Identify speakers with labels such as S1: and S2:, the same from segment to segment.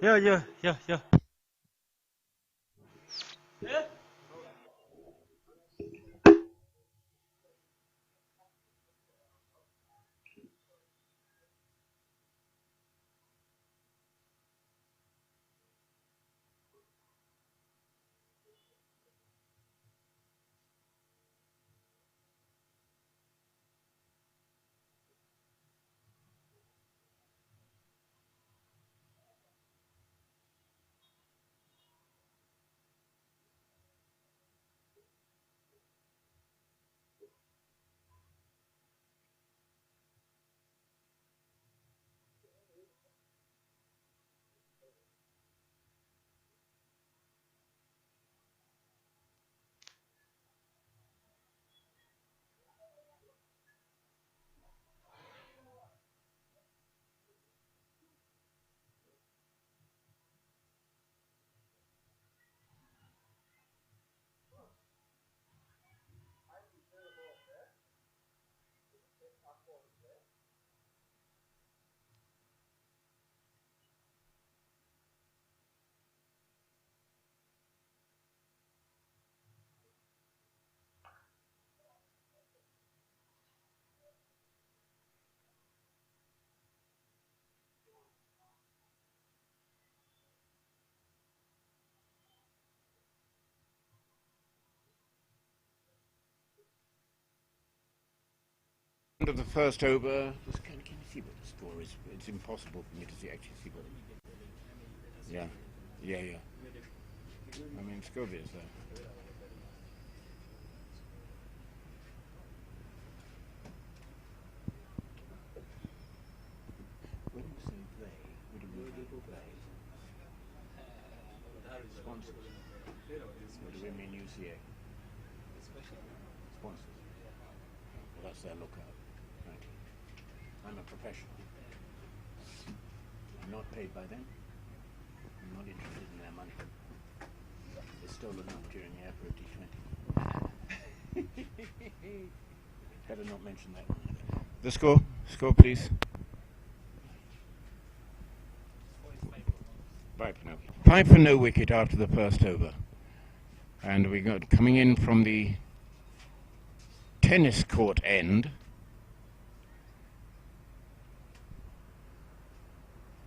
S1: Yeah, yeah, yeah, yeah.
S2: End of the first over. Can you see what the score is? It's impossible for me to actually see what. Yeah, yeah, yeah. I mean, Scovia's there. When you say they, what do you mean by they? Sponsors. What do we mean UCA? Sponsors. Well, that's their lookout. Right. I'm a professional. I'm not paid by them. I'm not interested in their money. They stole enough during the Air T20. Better not mention that one. The score? Score, please. 5 for no. 5 for no wicket after the first over. And we got coming in from the tennis court end.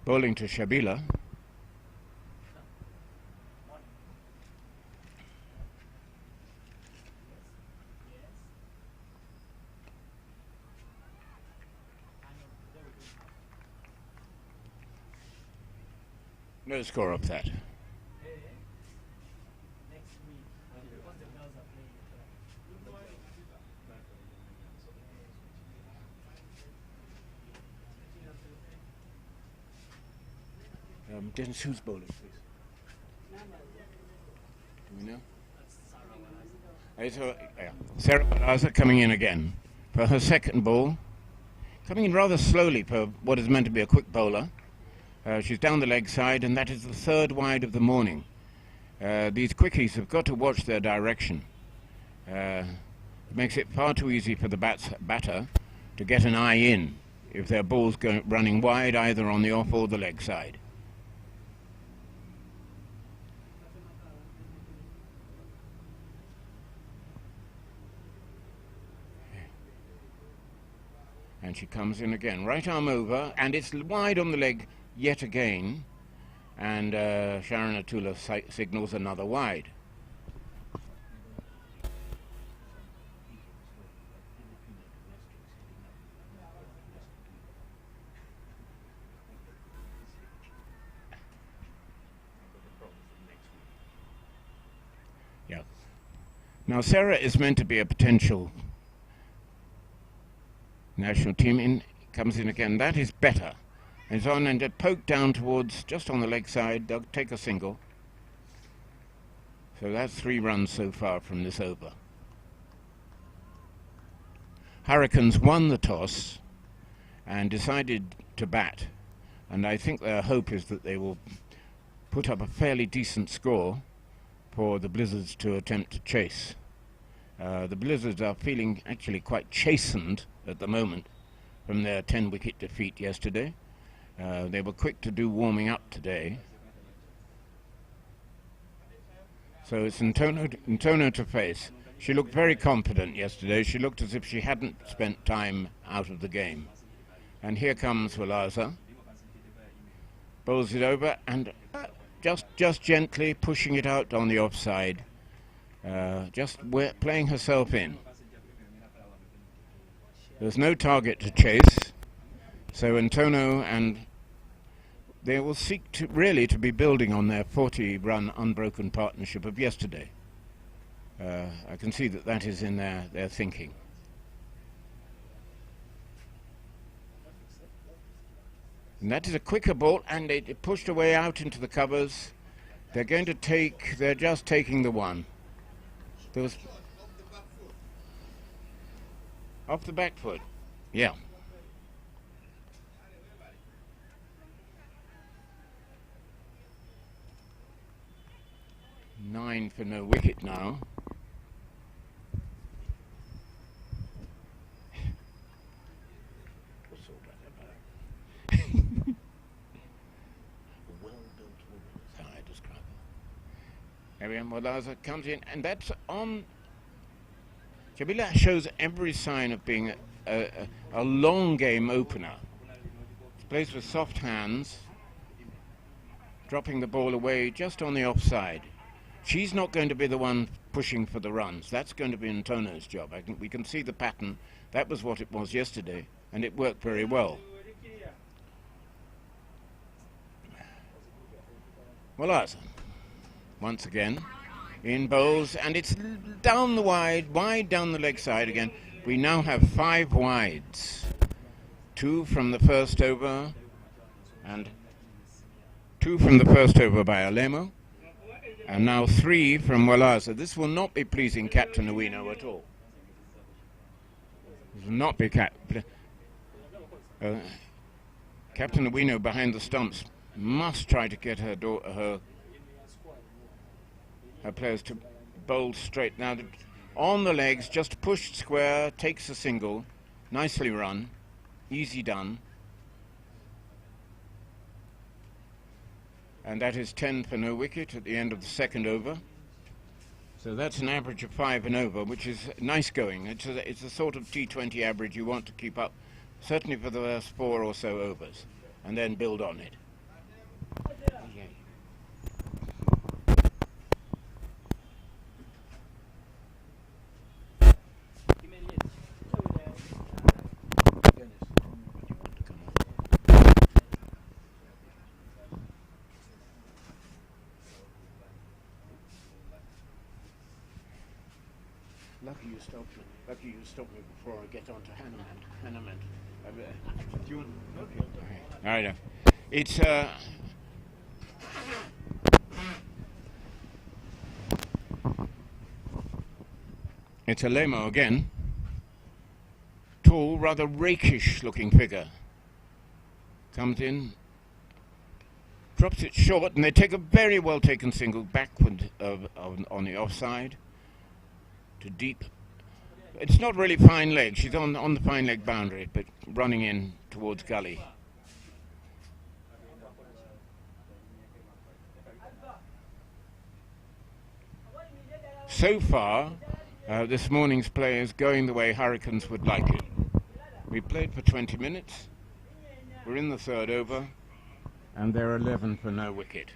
S2: Bowling to Shabila. No score of that. Dennis, who's bowling, please? Do we know? Sarah Balaza coming in again for her second ball. Coming in rather slowly for what is meant to be a quick bowler. She's down the leg side, and that is the third wide of the morning. These quickies have got to watch their direction. It makes it far too easy for the batter to get an eye in if their ball's running wide either on the off or the leg side. And she comes in again, right arm over, and it's wide on the leg yet again, and Sharon Atula signals another wide. Yeah. Now Sarah is meant to be a potential national team. Comes in again. That is better. It's on and it poked down towards just on the leg side. They'll take a single. So that's 3 runs so far from this over. Hurricanes won the toss and decided to bat. And I think their hope is that they will put up a fairly decent score for the Blizzards to attempt to chase. The Blizzards are feeling actually quite chastened at the moment from their 10-wicket defeat yesterday. They were quick to do warming up today, So it's Ntono to face. She looked very confident yesterday. She looked as if she hadn't spent time out of the game. And here comes Walaza. Bowls it over and just gently pushing it out on the offside. Just playing herself in. There's no target to chase. So Ntono, and they will seek to really to be building on their 40-run unbroken partnership of yesterday. I can see that is in their thinking. And that is a quicker ball, and it pushed away out into the covers. They're just taking the one. There was off the back foot. Yeah. Nine for no wicket now. What's all that about? Well-built woman is how I describe her. Ariane Walaza comes in, and that's on. Jamila shows every sign of being a long game opener. She plays with soft hands, dropping the ball away just on the offside. She's not going to be the one pushing for the runs. That's going to be Ntono's job. We can see the pattern. That was what it was yesterday, and it worked very well. Walaza, once again, in bowls, and it's down the wide down the leg side again. We now have 5 wides. 2 from the first over, and 2 from the first over by Alemo. And now 3 from Walaza. This will not be pleasing Captain Owino at all. This will not be Captain Owino behind the stumps must try to get her players to bowl straight. Now on the legs, just pushed square, takes a single, nicely run, easy done. And that is 10 for no wicket at the end of the second over. So that's an average of 5 and over, which is nice going. It's a sort of T20 average you want to keep up, certainly for the first 4 or so overs, and then build on it. Lucky you stopped me before I get on to Hanneman. Do you want? Okay. All right. It's Alemo again. Tall, rather rakish-looking figure. Comes in, drops it short, and they take a very well-taken single backward on the offside to deep. It's not really fine leg. She's on the fine leg boundary, but running in towards gully. So far, this morning's play is going the way Hurricanes would like it. We played for 20 minutes. We're in the third over, and they're 11 for no wicket.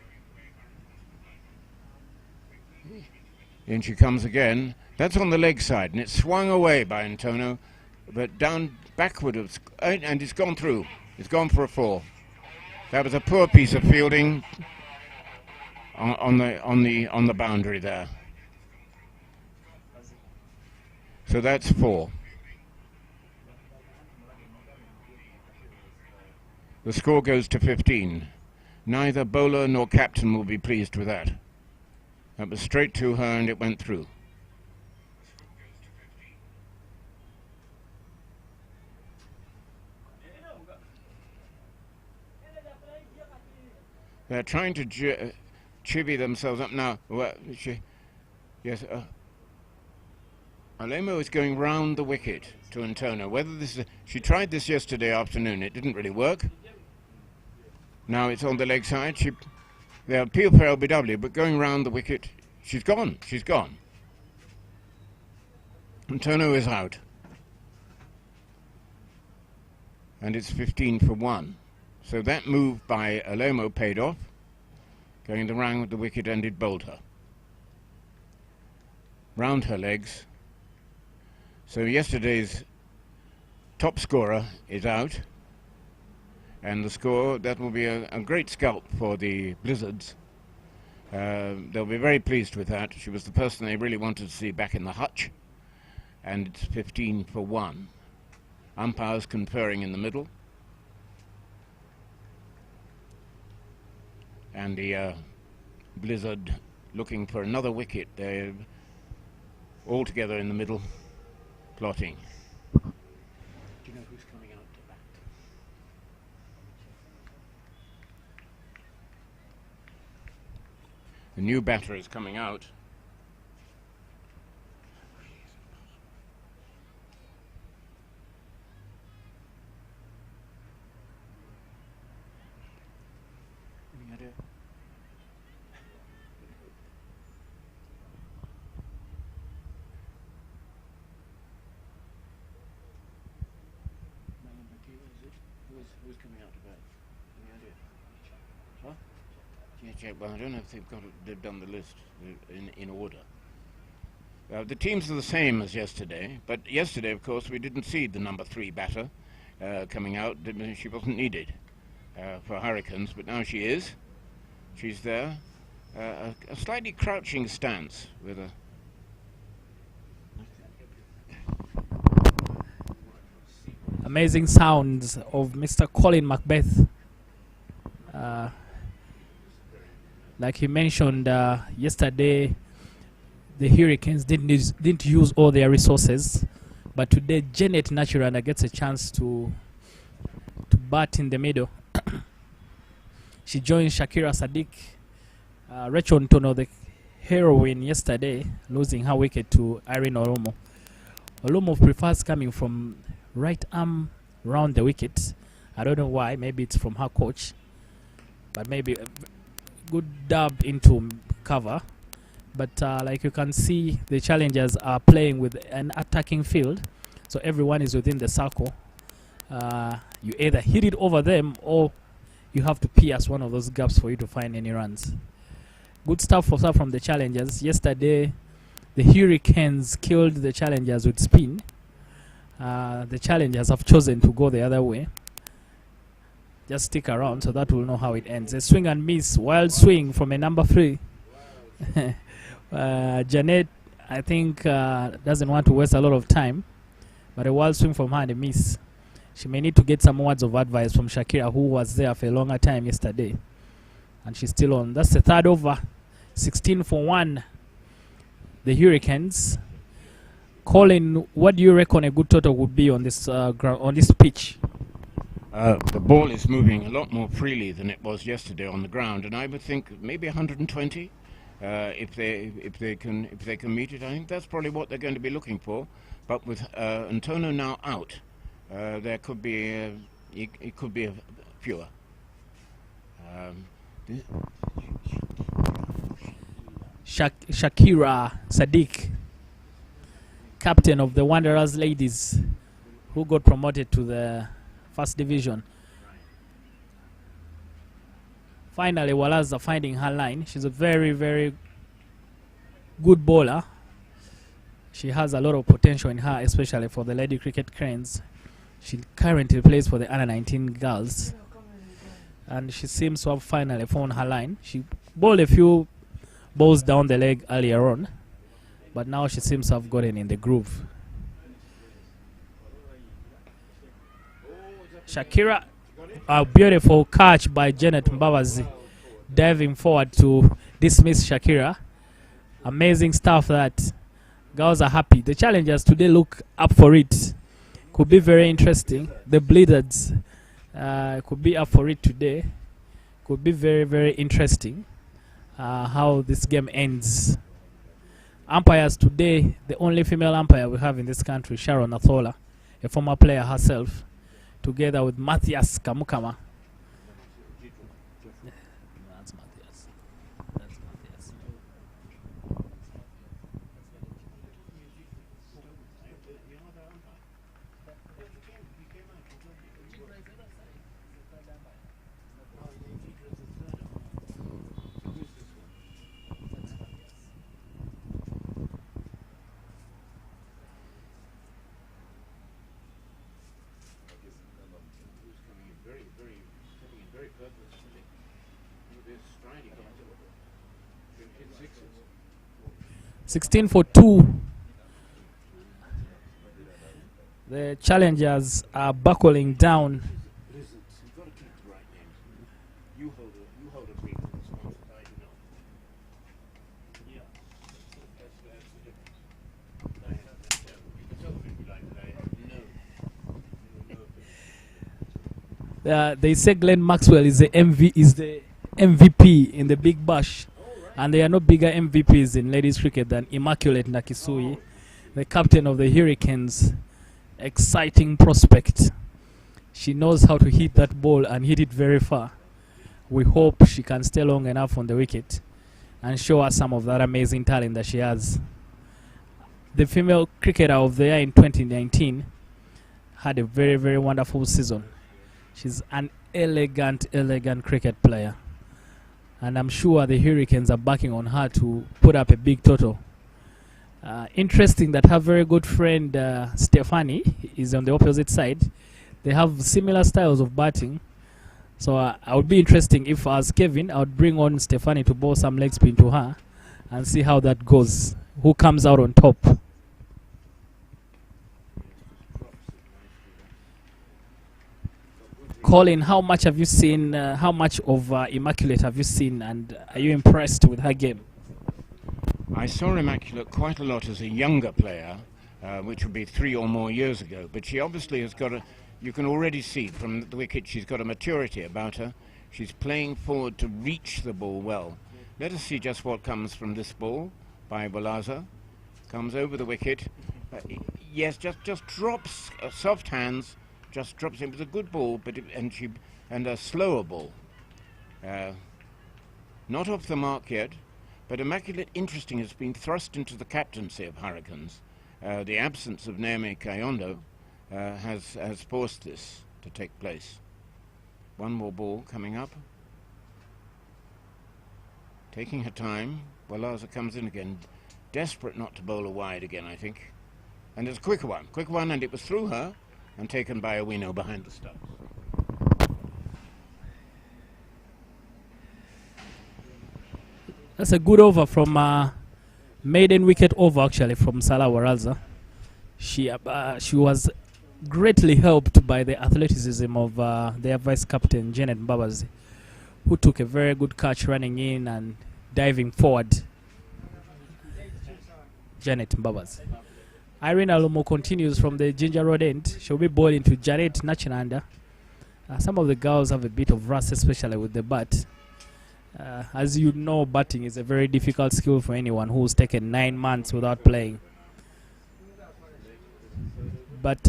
S2: In she comes again. That's on the leg side, and it's swung away by Ntono, but down backward, and it's gone through. It's gone for a 4. That was a poor piece of fielding on the boundary there. So that's 4. The score goes to 15. Neither bowler nor captain will be pleased with that. That was straight to her, and it went through. They're trying to chivvy themselves up now. Alemo is going round the wicket to Ntono. She tried this yesterday afternoon. It didn't really work. Now it's on the leg side. They appeal for LBW, but going round the wicket, She's gone. She's gone. And Tono is out. And it's 15 for 1. So that move by Alomo paid off. Going the round with the wicket-ended bowled her. Round her legs. So yesterday's top scorer is out. And the score, that will be a great scalp for the Blizzards. They'll be very pleased with that. She was the person they really wanted to see back in the hutch. And it's 15 for 1. Umpires conferring in the middle. And the Blizzard looking for another wicket. They're all together in the middle, plotting. Do you know who's coming out to bat? The new batter is coming out. Who's coming out to bat? Any idea? Huh? Yeah, Jack. Well, I don't know if they've done the list in order. The teams are the same as yesterday, but yesterday, of course, we didn't see the number 3 batter coming out. She wasn't needed for Hurricanes, but now she is. She's there. A slightly crouching stance with a...
S1: Amazing sounds of Mr. Colin Macbeth. Like he mentioned yesterday, the Hurricanes didn't use all their resources, but today Janet Naturanda gets a chance to bat in the middle. She joins Shakira Sadiq. Rachel Ntono, the heroine yesterday, losing her wicket to Irene Olomo. Olomo prefers coming from right arm round the wicket. I don't know why. Maybe it's from her coach, but maybe a good dab into cover. But like you can see, the challengers are playing with an attacking field, so everyone is within the circle. You either hit it over them or you have to pierce one of those gaps for you to find any runs. Good stuff from the challengers. Yesterday, the Hurricanes killed the challengers with spin. The challengers have chosen to go the other way. Just stick around so that we'll know how it ends. A swing and miss, wild swing from a number 3. Janet, I think, doesn't want to waste a lot of time, but a wild swing from her and a miss. She may need to get some words of advice from Shakira, who was there for a longer time yesterday. And she's still on. That's the third over. 16 for 1. The Hurricanes. Colin, what do you reckon a good total would be on this on this pitch?
S2: The ball is moving a lot more freely than it was yesterday on the ground, and I would think maybe 120 if they can meet it. I think that's probably what they're going to be looking for. But with Antonio now out, there could be it could be fewer.
S1: Shakira Sadiq, captain of the Wanderers ladies, who got promoted to the first division. Finally, Walaza finding her line. She's a very, very good bowler. She has a lot of potential in her, especially for the Lady Cricket Cranes. She currently plays for the under 19 girls, and she seems to have finally found her line. She bowled a few balls down the leg earlier on, but now she seems to have gotten in the groove. Shakira, a beautiful catch by Janet Mbabazi, diving forward to dismiss Shakira. Amazing stuff. That girls are happy. The challengers today look up for it. Could be very interesting. The Blizzards could be up for it today. Could be very, very interesting how this game ends. Umpires today, the only female umpire we have in this country, Sharon Athola, a former player herself, together with Matthias Kamukama. That's Matthias. That's Matthias.
S2: very purposefully.
S1: 16 for 2. The challengers are buckling down.
S2: You've got to keep the right names. You hold a brief response. I do not. Yeah. That's the difference. I have you can tell them if you like that I have no
S1: They say Glenn Maxwell is the MVP in the Big Bash, and there are no bigger MVPs in ladies cricket than Immaculate Nakisui, the captain of the Hurricanes. Exciting prospect. She knows how to hit that ball and hit it very far. We hope she can stay long enough on the wicket and show us some of that amazing talent that she has. The female cricketer of the year in 2019 had a very, very wonderful season. She's an elegant cricket player, and I'm sure the Hurricanes are backing on her to put up a big total. Interesting that her very good friend Stephanie is on the opposite side. They have similar styles of batting, so I would be interesting if, as Kevin, I would bring on Stephanie to bowl some leg spin to her and see how that goes. Who comes out on top? Colin, how much have you seen? How much of Immaculate have you seen, and are you impressed with her game?
S2: I saw Immaculate quite a lot as a younger player, which would be 3 or more years ago. But she obviously has got you can already see from the wicket, she's got a maturity about her. She's playing forward to reach the ball well. Let us see just what comes from this ball by Bolaza. Comes over the wicket. Yes, just drops, soft hands, just drops. It was a good ball, but and a slower ball. Not off the mark yet. But Immaculate, interesting, has been thrust into the captaincy of Hurricanes. The absence of Naomi Kayondo has forced this to take place. One more ball coming up. Taking her time. Bolaza comes in again. Desperate not to bowl a wide again, I think. And it's a quick one, and it was through her and taken by Owino behind the stumps.
S1: That's a good over from maiden wicket over, actually, from Salah Waralza. She was greatly helped by the athleticism of their vice captain Janet Mbabazi, who took a very good catch running in and diving forward. Janet Mbabazi. Irene Alumo continues from the Ginger Road end. She'll be bowling to Janet Nachinanda. Some of the girls have a bit of rust, especially with the bat. As you know, batting is a very difficult skill for anyone who's taken 9 months without playing. But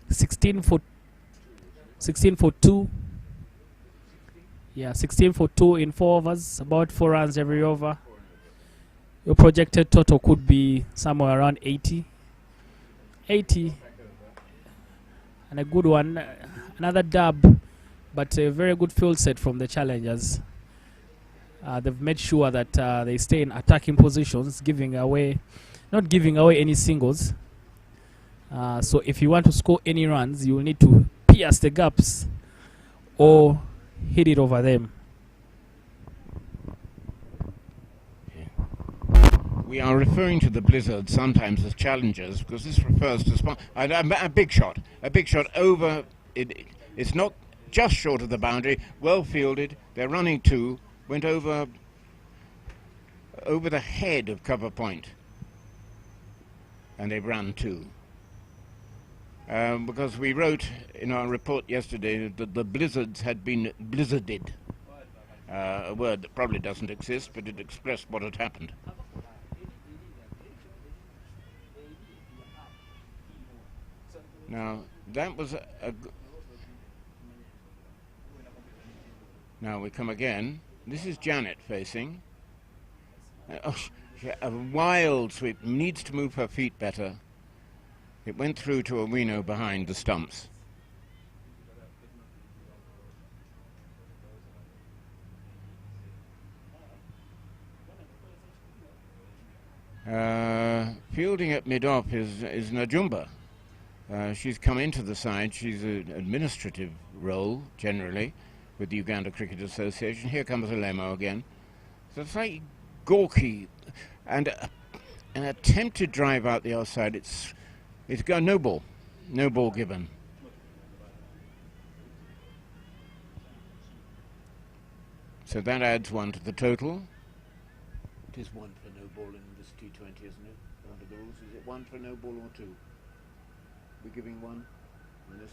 S1: 16 for 2. Yeah, 16 for 2 in 4 overs, about 4 runs every over. Your projected total could be somewhere around 80. 80. And a good one. Another dub, but a very good field set from the challengers. They've made sure that they stay in attacking positions, not giving away any singles. So if you want to score any runs, you will need to pierce the gaps or hit it over them.
S2: We are referring to the blizzard sometimes as challengers because this refers to a big shot over. It's not just short of the boundary, well fielded. They're running 2. Went over the head of cover point, and they've run 2. Because we wrote in our report yesterday that the blizzards had been blizzarded, a word that probably doesn't exist, but it expressed what had happened. Now that was now we come again. This is Janet facing. A wild sweep. Needs to move her feet better. It went through to Owino behind the stumps. Fielding at mid-off is Najumba. She's come into the side. She's an administrative role, generally. with the Uganda Cricket Association. Here comes Alemo again. So it's like gawky and an attempted drive out the outside. It's got no ball given. So that adds one to the total. It is one for no ball in this T20, isn't it? Under the rules, is it one for no ball or two? We're giving one on this.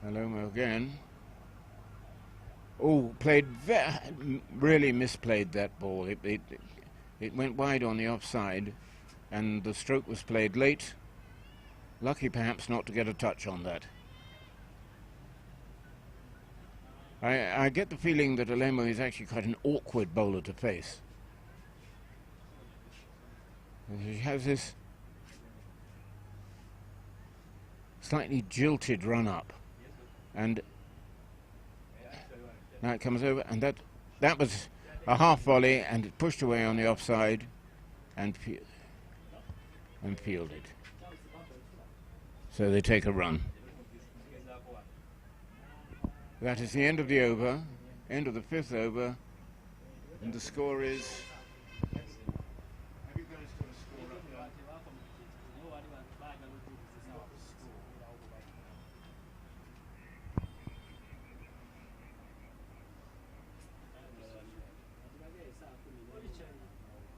S2: Alomo again. Oh, really misplayed that ball. It went wide on the offside, and the stroke was played late. Lucky perhaps not to get a touch on that. I get the feeling that Alemo is actually quite an awkward bowler to face. He has this slightly jilted run-up, and now it comes over, and that was a half volley, and it pushed away on the offside, and fielded. So they take a run. That is the end of the over, end of the 5th over, and the score is... Have you guys got a score up there?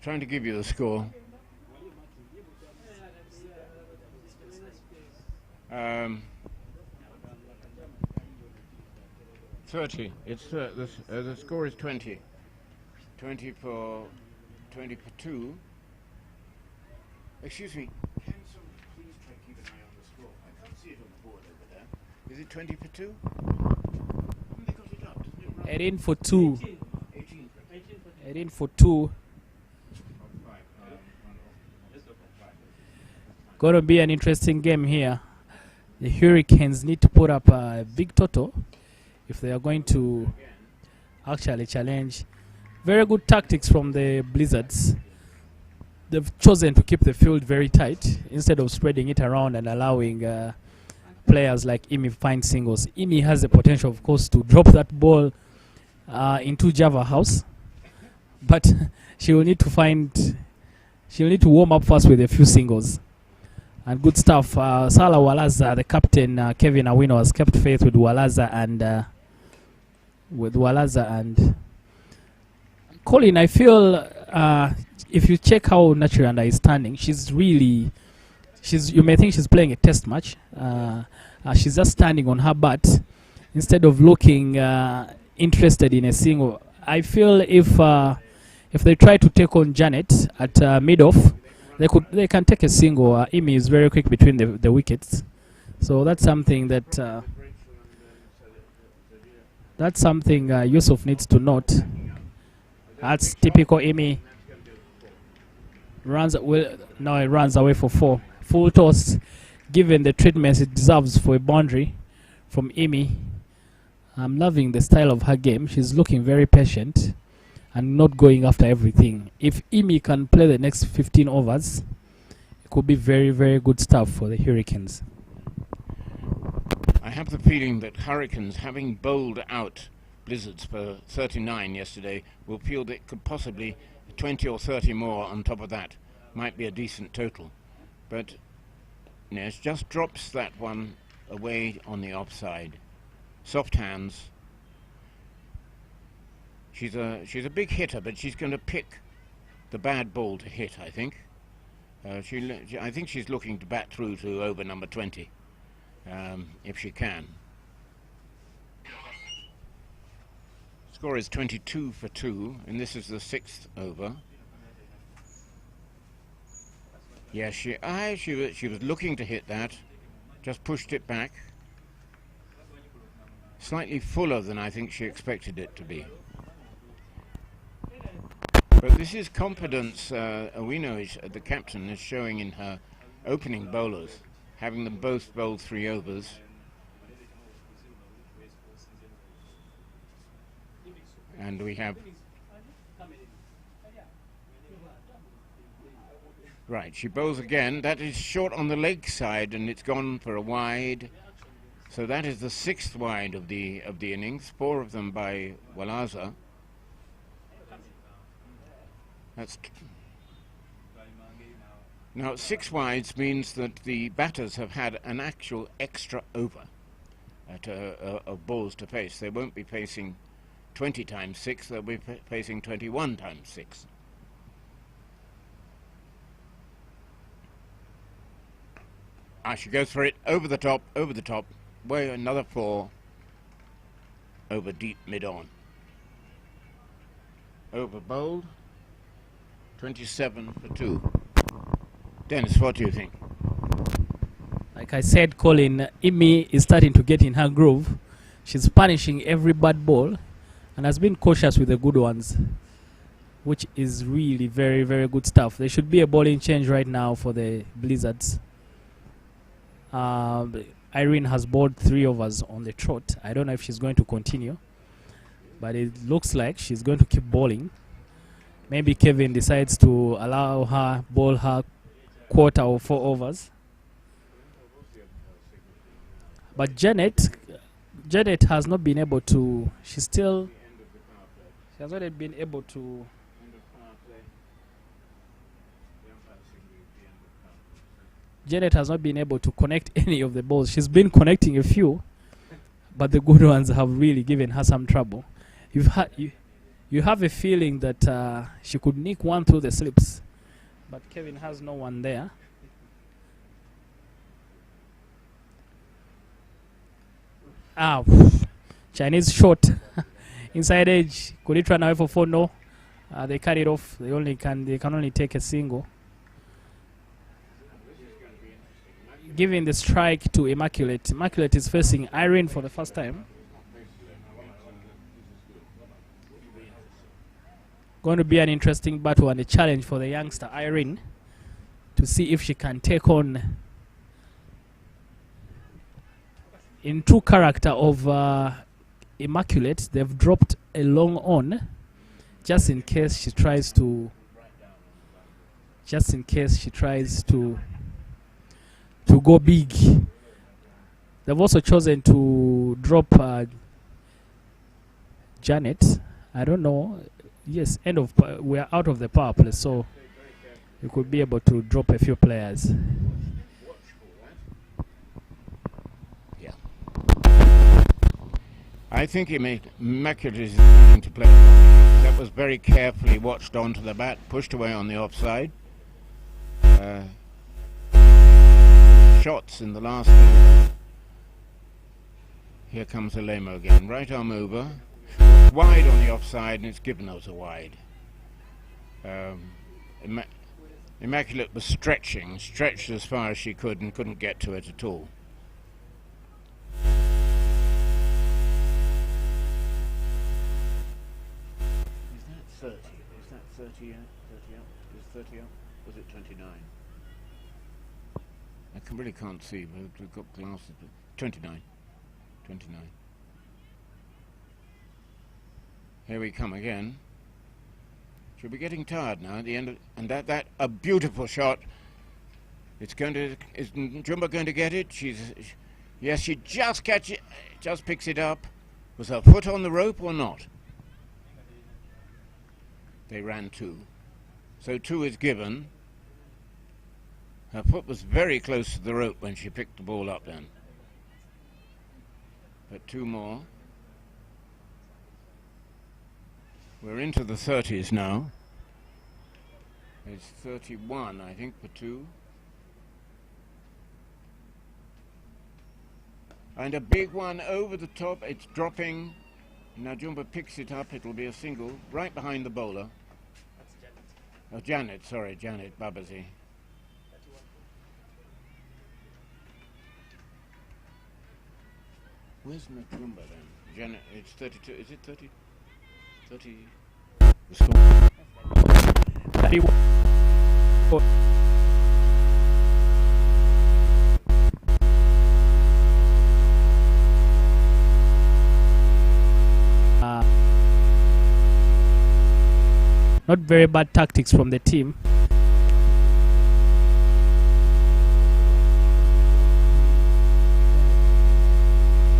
S2: Trying to give you the score. 30. It's the score is 20. 20 for 2. Excuse me. Can someone please try to keep an eye on the score? I can't see it on the board over there. Is it 20 for 2? Haven't they got it up? Doesn't it
S1: 18 for 2.
S2: 18.
S1: 18 for 2. Going to be an interesting game here. The Hurricanes need to put up a big total if they are going to actually challenge. Very good tactics from the Blizzards. They've chosen to keep the field very tight instead of spreading it around and allowing players like Imi find singles. Imi has the potential, of course, to drop that ball into Java House, but she will need to warm up first with a few singles. And good stuff. Salah Walaza, the captain, Kevin Awino, has kept faith with Walaza and Colin. I feel if you check how Naturanda is standing, you may think she's playing a test match. She's just standing on her butt instead of looking interested in a single. I feel if they try to take on Janet at mid-off, they can take a single. Imi is very quick between the wickets, so that's something that Yusuf needs to note. That's typical Imi. It runs away for 4. Full toss, given the treatments it deserves for a boundary from Imi. I'm loving the style of her game. She's looking very patient and not going after everything. If Imi can play the next 15 overs, it could be very, very good stuff for the Hurricanes.
S2: I have the feeling that Hurricanes, having bowled out Blizzards for 39 yesterday, will feel that it could possibly 20 or 30 more on top of that. Might be a decent total. But Nes just drops that one away on the offside. Soft hands. She's a big hitter, but she's going to pick the bad ball to hit, I think. I think she's looking to bat through to over number 20, if she can. Score is 22 for 2, and this is the 6th over. Yes, she was looking to hit that, just pushed it back. Slightly fuller than I think she expected it to be. But this is confidence Awino, the captain, is showing in her opening bowlers, having them both bowl 3 overs. And we have Right, she bowls again. That is short on the leg side, and it's gone for a wide. So that is the 6th wide of the innings. 4 of them by Walaza. That's now 6 wides means that the batters have had an actual extra over of balls to face. They won't be facing 20 times 6. They'll be facing 21 times 6. She goes for it, over the top, way another 4, over deep mid-on. Over bowled, 27 for 2. Dennis, what do you think?
S1: Like I said, Colin, Imi is starting to get in her groove. She's punishing every bad ball and has been cautious with the good ones, which is really very, very good stuff. There should be a bowling change right now for the Blizzards. Irene has bowled 3 overs on the trot. I don't know if she's going to continue, but it looks like she's going to keep bowling. Maybe Kevin decides to allow her bowl her quarter or 4 overs. But Janet has not been able to. She has not been able to. Janet has not been able to connect any of the balls. She's been connecting a few, but the good ones have really given her some trouble. You have a feeling that she could nick one through the slips, but Kevin has no one there. Chinese shot inside edge. Could it run away for 4? No. They cut it off. They can only take a single. Giving the strike to Immaculate. Immaculate is facing Irene for the first time. Going to be an interesting battle and a challenge for the youngster Irene to see if she can take on, in true character of Immaculate, they've dropped a long on just in case she tries to go big. They've also chosen to drop Janet. I don't know. Yes, we're out of the power play, so you could be able to drop a few players.
S2: Yeah. I think Immaculate is going to play. That was very carefully watched onto the bat, pushed away on the offside. Shots in the last over. Here comes Alemo again. Right arm over. Wide on the offside, and it's given us a wide. Immaculate was stretched as far as she could and couldn't get to it at all. Is that 30? Is that 30 up? 30 up? Is 30 up? Was it 29? I really can't see, but we've got glasses. 29. 29. Here we come again. She'll be getting tired now at the end of, and that a beautiful shot. Is Jumba going to get it? Yes, she just picks it up. Was her foot on the rope or not? They ran 2. So 2 is given. Her foot was very close to the rope when she picked the ball up then. But 2 more. We're into the 30s now. It's 31, I think, for 2. And a big one over the top. It's dropping. Now Jumba picks it up. It'll be a single right behind the bowler. That's Janet. Oh, Janet Babazi. Where's Jumba then? Janet, it's 32. Is it 30? 30. The score.
S1: 31. Not very bad tactics from the team.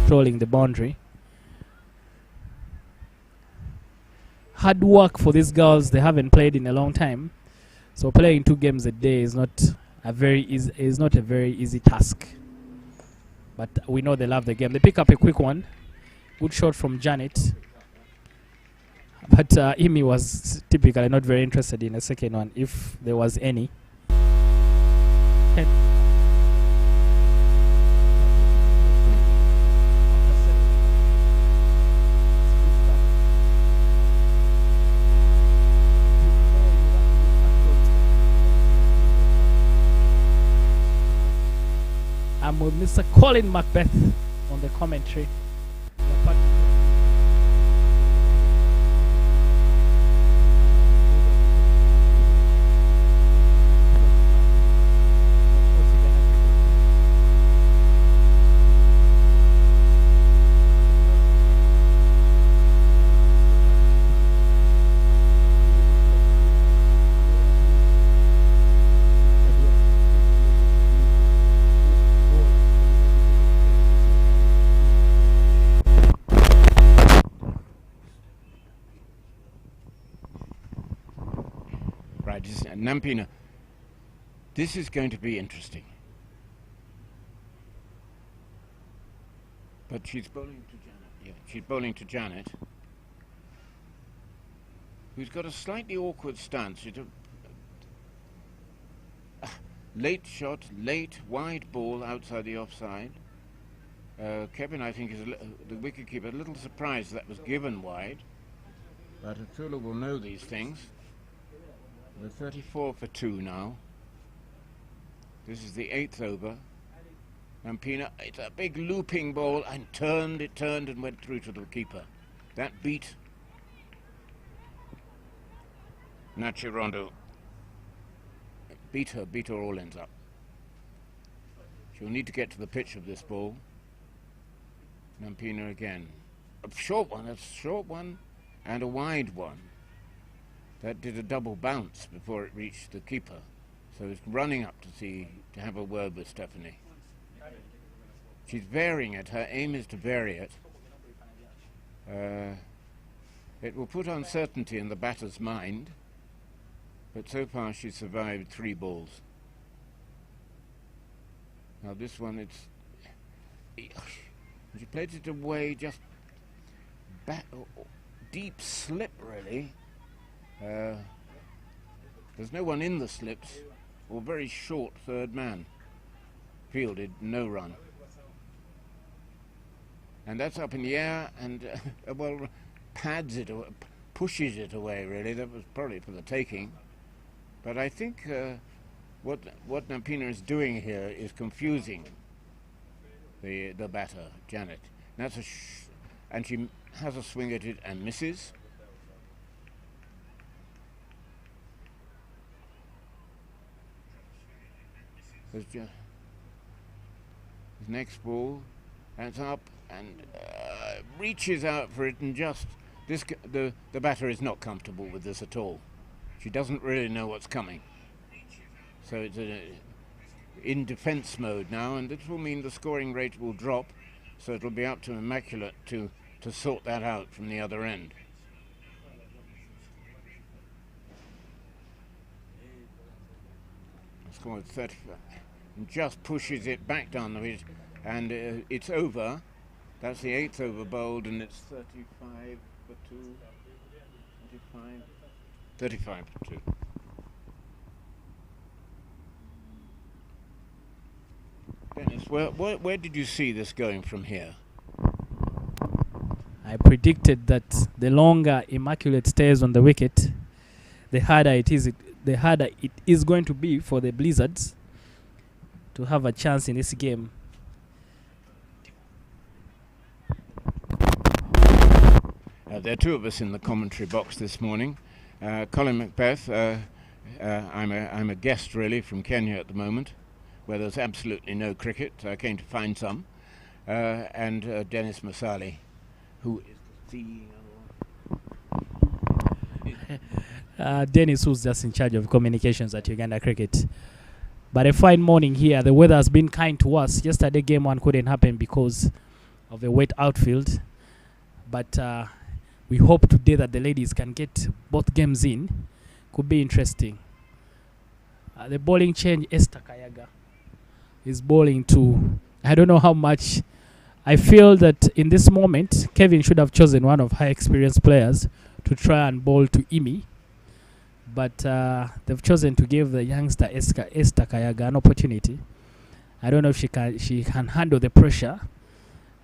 S1: controlling the boundary. Hard work for these girls. They haven't played in a long time, so playing 2 games a day is not a very easy task. But we know they love the game. They pick up a quick one. Good shot from Janet. But Imi was typically not very interested in a second one, if there was any. I'm with Mr. Colin Macbeth on the commentary.
S2: Nampina, this is going to be interesting. But she's bowling to Janet. Yeah, she's bowling to Janet, who's got a slightly awkward stance. It's a late shot, late, wide ball outside the offside. Kevin, I think, is the wicketkeeper, a little surprised that was given wide. But Atula will know these things. We're 34 for 2 now. This is the 8th over. Nampina, it's a big looping ball and it turned and went through to the keeper. That beat Nachirondo. Beat her all ends up. She'll need to get to the pitch of this ball. Nampina again. A short one and a wide one. That did a double bounce before it reached the keeper. So it's running up to have a word with Stephanie. She's varying it. Her aim is to vary it. It will put uncertainty in the batter's mind, but so far she's survived 3 balls. Now this one, she played it away, just deep slip really. There's no one in the slips, or very short third man. Fielded, no run. And that's up in the air, and well, pads it, pushes it away really. That was probably for the taking. But I think what Nampina is doing here is confusing the batter, Janet. That's and she has a swing at it and misses. There's just his next ball, and it's up and reaches out for it, and just the batter is not comfortable with this at all. She doesn't really know what's coming, so it's in defence mode now, and this will mean the scoring rate will drop, so it'll be up to Immaculate to sort that out from the other end. Scored 35. And just pushes it back down the pitch, and it's over. That's the 8th over bowled, and it's 35 for 2. 35 for 2. Dennis, where did you see this going from here?
S1: I predicted that the longer Immaculate stays on the wicket, the harder it is going to be for the Blizzards to have a chance in this game.
S2: There are 2 of us in the commentary box this morning. Colin Macbeth, I'm a guest really from Kenya at the moment, where there's absolutely no cricket. I came to find some. And Dennis Masali, who is the
S1: Dennis, who's just in charge of communications at Uganda Cricket. But a fine morning here. The weather has been kind to us. Yesterday game 1 couldn't happen because of a wet outfield. But we hope today that the ladies can get both games in. Could be interesting. The bowling change, Esther Kayaga is bowling to, I don't know how much. I feel that in this moment, Kevin should have chosen one of high experienced players to try and bowl to Imi. But they've chosen to give the youngster Esther Kayaga an opportunity. I don't know if she can handle the pressure.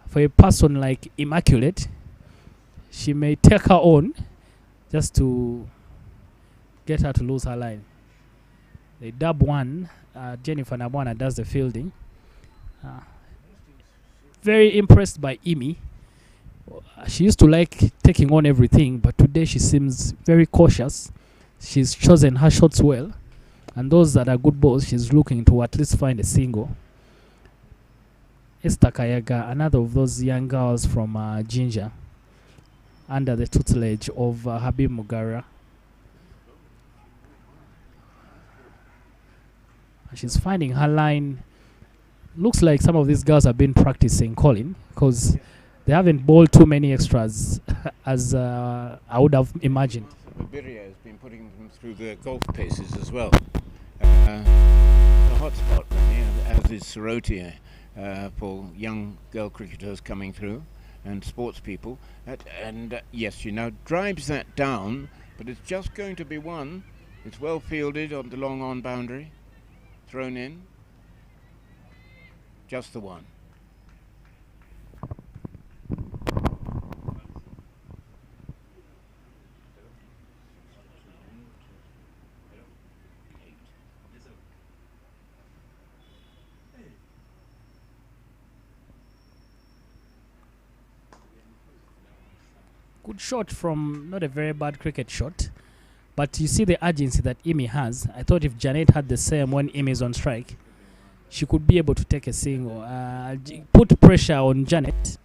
S1: For a person like Immaculate, she may take her on just to get her to lose her line. They dub one. Jennifer Nabwana does the fielding. Very impressed by Imi. She used to like taking on everything, but today she seems very cautious. She's chosen her shots well, and those that are good balls, she's looking to at least find a single. Esther Kayaga, another of those young girls from Ginger, under the tutelage of Habib Mugara. She's finding her line. Looks like some of these girls have been practicing, Colin, because they haven't bowled too many extras as I would have imagined.
S2: Biria has been putting them through the golf paces as well. The hotspot, really, as is Soroti, for young girl cricketers coming through and sports people. Yes, she now drives that down, but it's just going to be one. It's well fielded on the long on boundary. Thrown in. Just the one.
S1: Good shot from, not a very bad cricket shot. But you see the urgency that Imi has. I thought if Janet had the same when Imi is on strike, she could be able to take a single. Put pressure on Janet.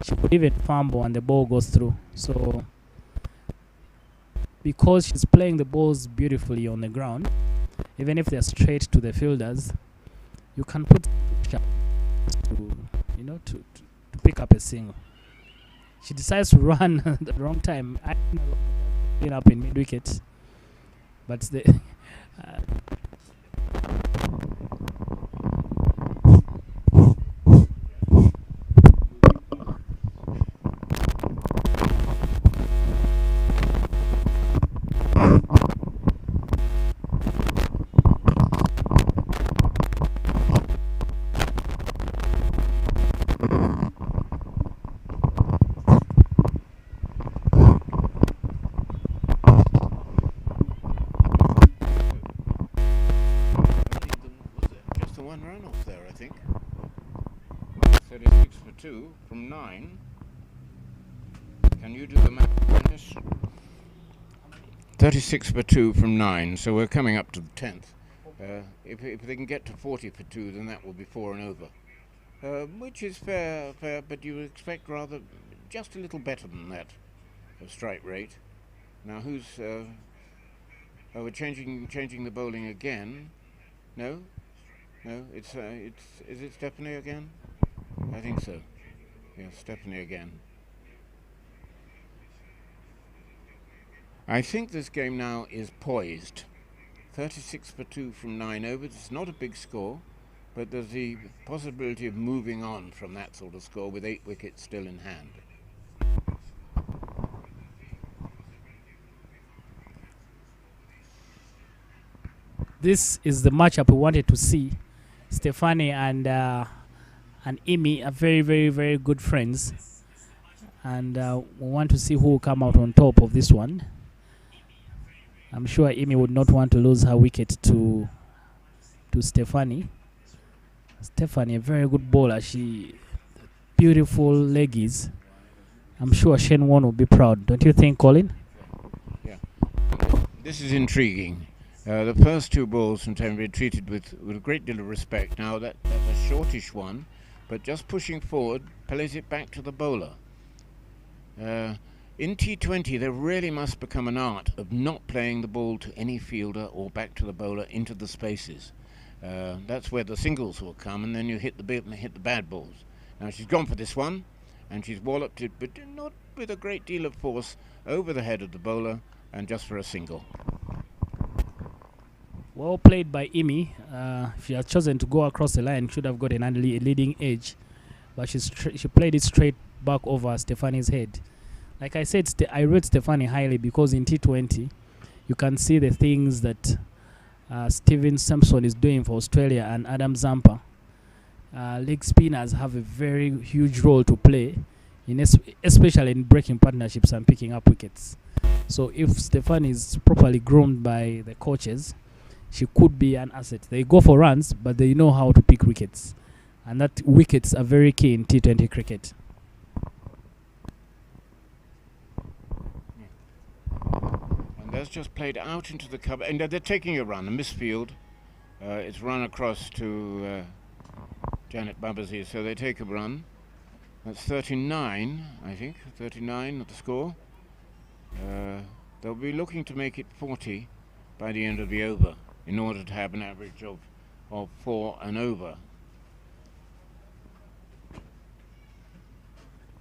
S1: She could even fumble and the ball goes through. So, because she's playing the balls beautifully on the ground, even if they're straight to the fielders, you can put pressure to pick up a single. She decides to run at the wrong time. I don't know, clean up in mid-wicket. But the
S2: from 9. Can you do the math? 36 for 2 from 9, so we're coming up to the 10th. If they can get to 40 for 2, then that will be 4 and over. Which is fair, but you would expect rather just a little better than that of strike rate. Now who's we're changing the bowling again. No, is it Stephanie again? I think so. Yes, Stephanie again. I think this game now is poised. 36 for 2 from 9 overs. It's not a big score, but there's the possibility of moving on from that sort of score with 8 wickets still in hand.
S1: This is the matchup we wanted to see. Stephanie and Imi are very, very, very good friends. And we want to see who will come out on top of this one. I'm sure Imi would not want to lose her wicket to Stephanie. Stephanie, a very good bowler. She beautiful leggies. I'm sure Shane Warne will be proud. Don't you think, Colin?
S2: Yeah. This is intriguing. The first 2 balls from Tenbury treated with a great deal of respect. Now that's a shortish one, but just pushing forward plays it back to the bowler. In T20, there really must become an art of not playing the ball to any fielder or back to the bowler into the spaces. That's where the singles will come, and then you hit the bad balls. Now she's gone for this one, and she's walloped it, but not with a great deal of force, over the head of the bowler, and just for a single.
S1: Well played by Imi. If she had chosen to go across the line, should have got a leading edge, but she played it straight back over Stefani's head. Like I said, I rate Stefani highly because in T20, you can see the things that Steven Sampson is doing for Australia and Adam Zampa. Leg spinners have a very huge role to play, especially in breaking partnerships and picking up wickets. So if Stefani is properly groomed by the coaches, she could be an asset. They go for runs, but they know how to pick wickets. And that wickets are very key in T20 cricket.
S2: And that's just played out into the cover. And they're taking a run, a misfield. It's run across to Janet Babazi, so they take a run. That's 39, I think. 39 at the score. They'll be looking to make it 40 by the end of the over, in order to have an average of 4 and over.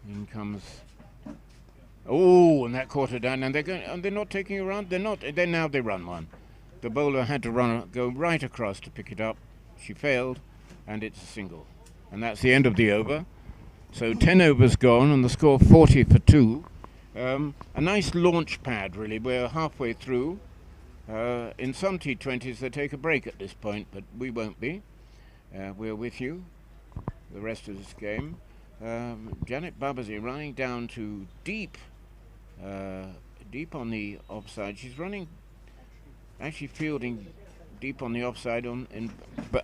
S2: In comes, oh, and that caught her down, and they're not taking a run. Now they run one. The bowler had to go right across to pick it up. She failed, and it's a single, and that's the end of the over. So 10 overs gone, and the score 40 for 2. A nice launch pad, really. We're halfway through. In some T20s they take a break at this point, but we won't be. We're with you the rest of this game. Janet Babazi running down to deep on the offside. She's running, actually fielding deep on the offside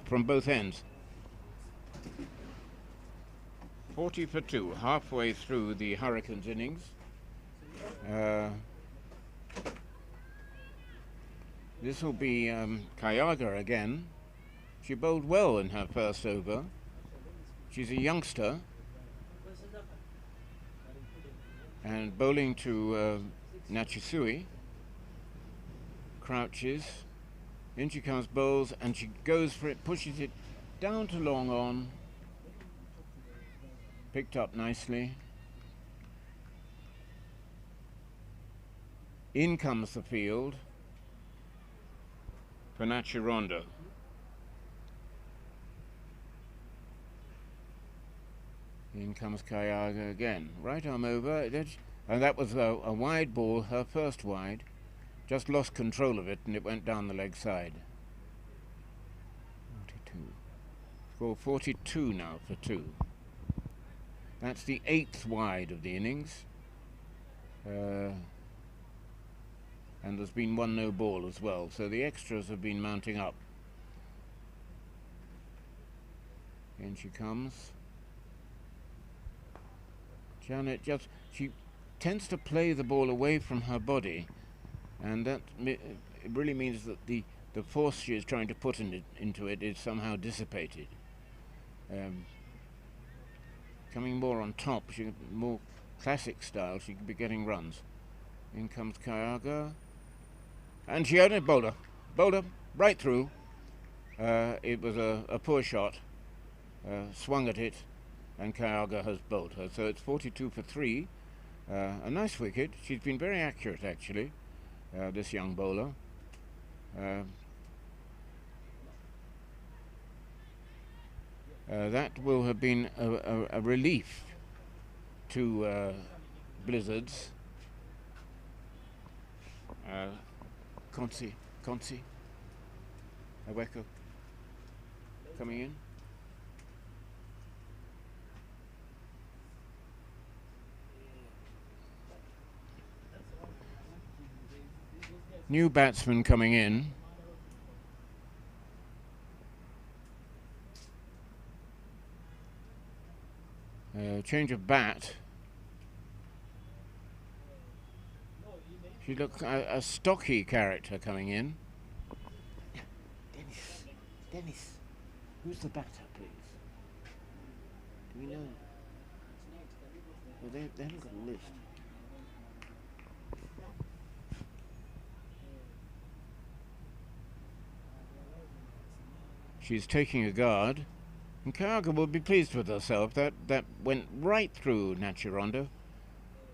S2: from both ends. 40 for 2, halfway through the Hurricanes innings. This will be Kayaga again. She bowled well in her first over. She's a youngster. And bowling to Nachisui. Crouches. In she comes, bowls, and she goes for it, pushes it down to long on. Picked up nicely. In comes the field for Nachirondo. In comes Kayaga again. Right arm over. And that was a wide ball, her first wide. Just lost control of it and it went down the leg side. 42. Score 42 now for 2. That's the 8th wide of the innings. And there's been 1 no ball as well, so the extras have been mounting up. In she comes. Janet she tends to play the ball away from her body, and that it really means that the force she is trying to put into it is somehow dissipated. Coming more on top, more classic style, she could be getting runs. In comes Kayaga. And she had a bowler right through. It was a poor shot, swung at it, and Kayaga has bowled her. So it's 42 for 3. A nice wicket. She's been very accurate, actually, this young bowler. That will have been a relief to Blizzards. Konsi, Aweko coming in. New batsman coming in. Change of bat. She looks a stocky character coming in. Dennis, who's the batter, please? Do we know? Well, they haven't got a list. She's taking a guard. And Kayaga will be pleased with herself. That went right through Nachirondo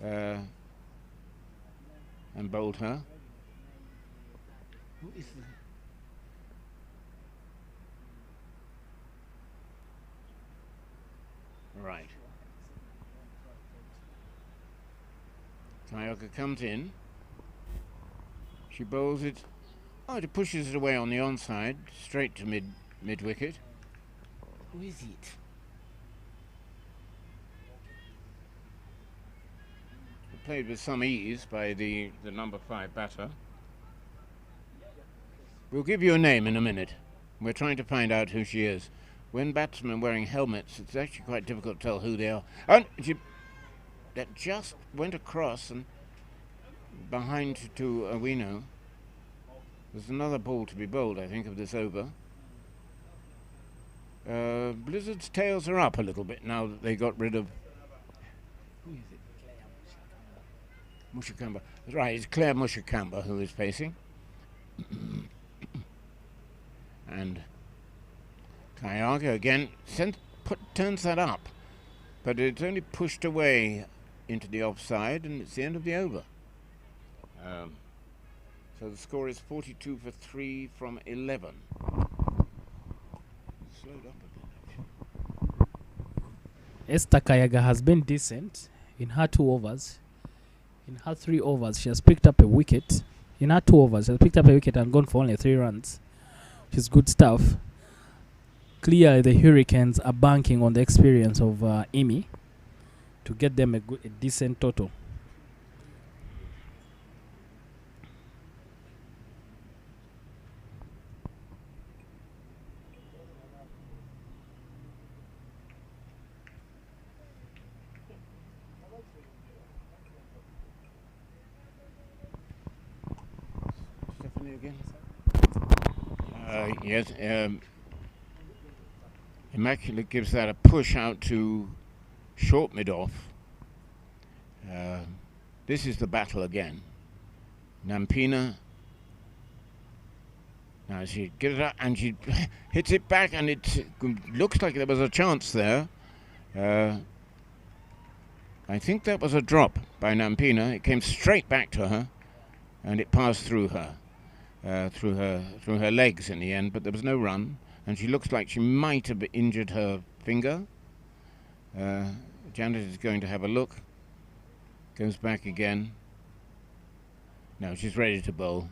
S2: and bowled her. Who is right. Kayaga comes in. She bowls it. Oh, it pushes it away on the onside, straight to mid wicket. Who is it? Played with some ease by the number 5 batter. We'll give you a name in a minute. We're trying to find out who she is. When batsmen wearing helmets, it's actually quite difficult to tell who they are. And that just went across and behind to Awino. There's another ball to be bowled, I think, of this over. Blizzard's tails are up a little bit now that they got rid of... Who is it? Mushakamba. Right, it's Claire Mushakamba who is facing. And Kayaga again turns that up. But it's only pushed away into the offside, and it's the end of the over. So the score is 42 for 3 from 11. Slowed up a bit.
S1: Esther Kayaga has been decent in her 2 overs. In her 3 overs, she has picked up a wicket. In her 2 overs, she has picked up a wicket and gone for only 3 runs, which is good stuff. Clearly, the Hurricanes are banking on the experience of Imi to get them a decent total.
S2: Stephanie again? Yes. Immaculate gives that a push out to short mid-off. This is the battle again. Nampina. Now she gives it up and she hits it back, and it looks like there was a chance there. I think that was a drop by Nampina. It came straight back to her, and it passed through her, through her legs in the end. But there was no run, and she looks like she might have injured her finger. Janet is going to have a look. Goes back again. No, she's ready to bowl.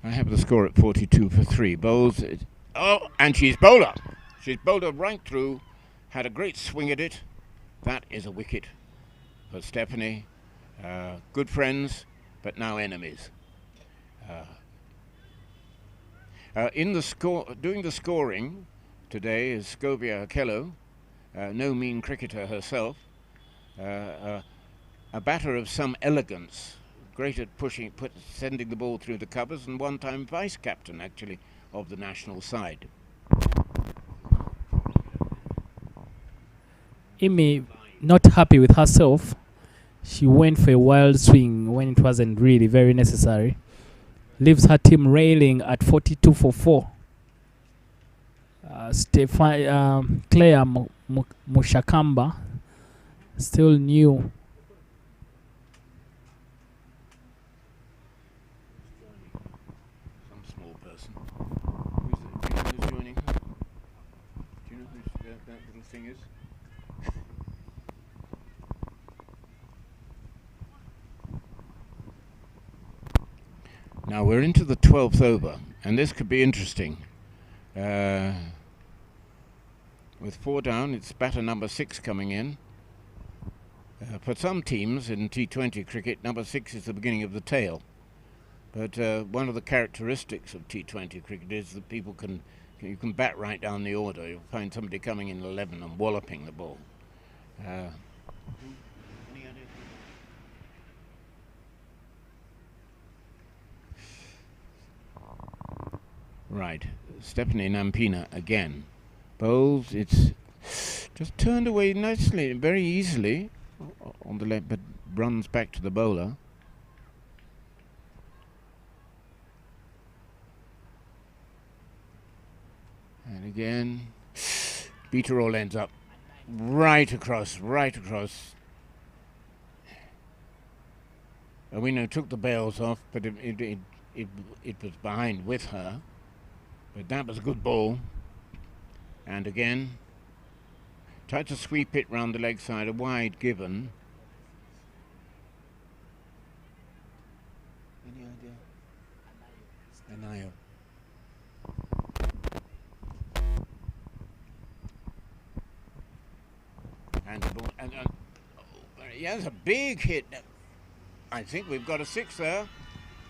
S2: I have the score at 42 for 3. Bowls. Oh, and she's bowler. She's bowled her right through. Had a great swing at it. That is a wicket for Stephanie. Good friends, but now enemies. In the doing the scoring today is Scobia Akello, no mean cricketer herself, a batter of some elegance, great at sending the ball through the covers, and one-time vice-captain, actually, of the national side.
S1: Imi, not happy with herself, she went for a wild swing when it wasn't really very necessary. Leaves her team railing at 42 for 4. Claire Mushakamba, still new.
S2: Some small person. Who's joining her? Do you know who that little thing is? Now we're into the 12th over, and this could be interesting. With 4 down, it's batter number 6 coming in. For some teams in T20 cricket, number 6 is the beginning of the tail. But one of the characteristics of T20 cricket is that you can bat right down the order. You'll find somebody coming in 11 and walloping the ball. Any idea? Right, Stephanie Nampina again. Bowls, it's just turned away nicely, very easily on the left, but runs back to the bowler. And again, beater all ends up right across. Owino took the bails off, but it was behind with her. But that was a good ball. And again, tried to sweep it round the leg side, a wide given. Any idea? Anayo. And the ball, yeah, it's a big hit. I think we've got a 6 there.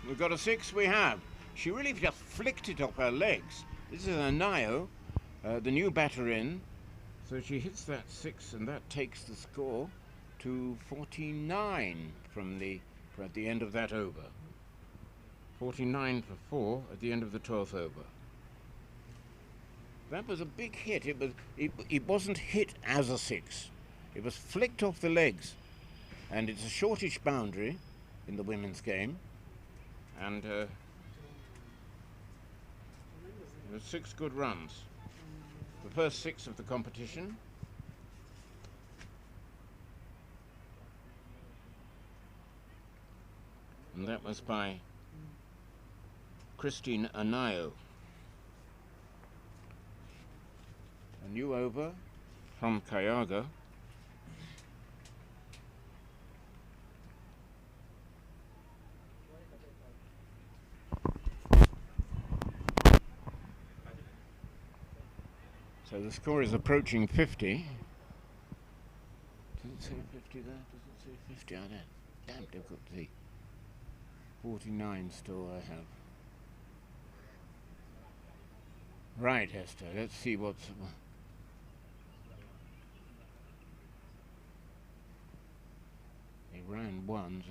S2: We've got a 6, we have. She really just flicked it off her legs. This is Anayo, the new batter in. So she hits that 6, and that takes the score to 49 at the end of that over. 49 for 4 at the end of the 12th over. That was a big hit. It wasn't hit as a 6. It was flicked off the legs, and it's a shortish boundary in the women's game. And there were 6 good runs. The first 6 of the competition. And that was by Christine Anayo. A new over from Kayaga. So the score is approaching 50. Does it say 50 there? Does it say 50? I don't. Damn difficult to see. 49 still I have. Right, Hester. Let's see what's. They ran one.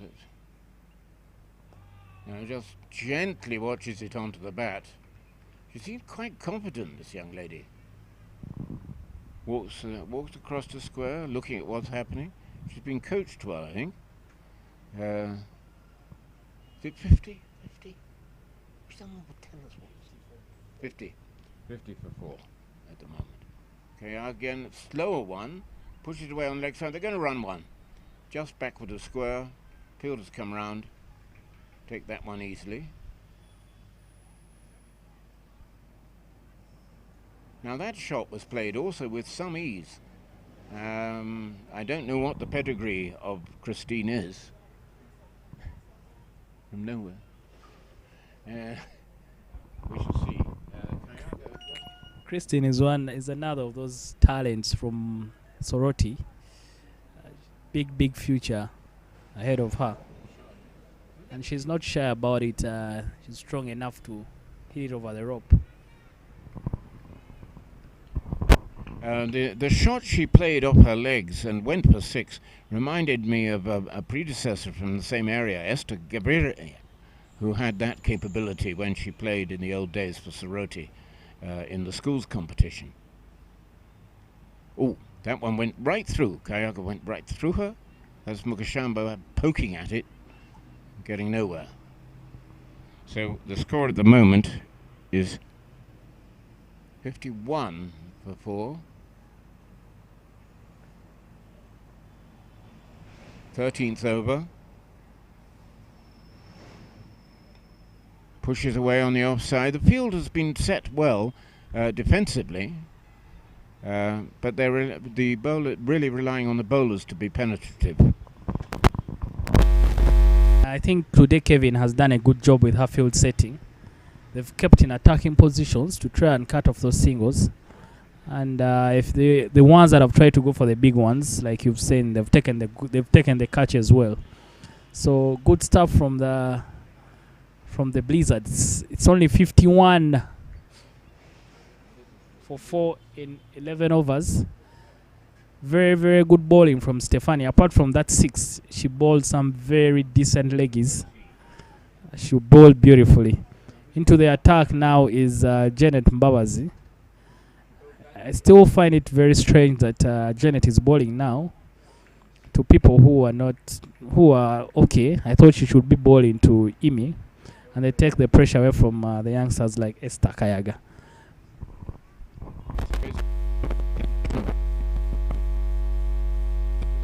S2: Now just gently watches it onto the bat. She seems quite confident, this young lady. Walks across the square, looking at what's happening. She's been coached well, I think. Is it 50? 50? Someone would tell us what it's 50. 50 for 4 at the moment. Okay, again, slower one. Push it away on the leg side. They're going to run one. Just backward of square. Fielders come round. Take that one easily. Now that shot was played also with some ease. I don't know what the pedigree of Christine is. From nowhere. We shall see.
S1: Christine is another of those talents from Soroti. Big future ahead of her. And she's not shy about it. She's strong enough to hit it over the rope.
S2: The shot she played off her legs and went for 6 reminded me of a predecessor from the same area, Esther Gabriel, who had that capability when she played in the old days for Soroti in the schools competition. Oh, that one went right through. Kayaga went right through her. That's Mukashambo poking at it, getting nowhere. So the score at the moment is 51 for 4. 13th over. Pushes away on the offside. The field has been set well defensively, but the bowler really relying on the bowlers to be penetrative.
S1: I think today Kevin has done a good job with her field setting. They've kept in attacking positions to try and cut off those singles. And if the ones that have tried to go for the big ones, like you've seen, they've taken the catch as well. So good stuff from the Blizzards. It's only 51 for 4 in 11 overs. Very good bowling from Stefani. Apart from that 6, she bowled some very decent leggies. She bowled beautifully. Into the attack now is Janet Mbabazi. I still find it very strange that Janet is bowling now to people who are okay. I thought she should be bowling to Imi, and they take the pressure away from the youngsters like Esther Kayaga.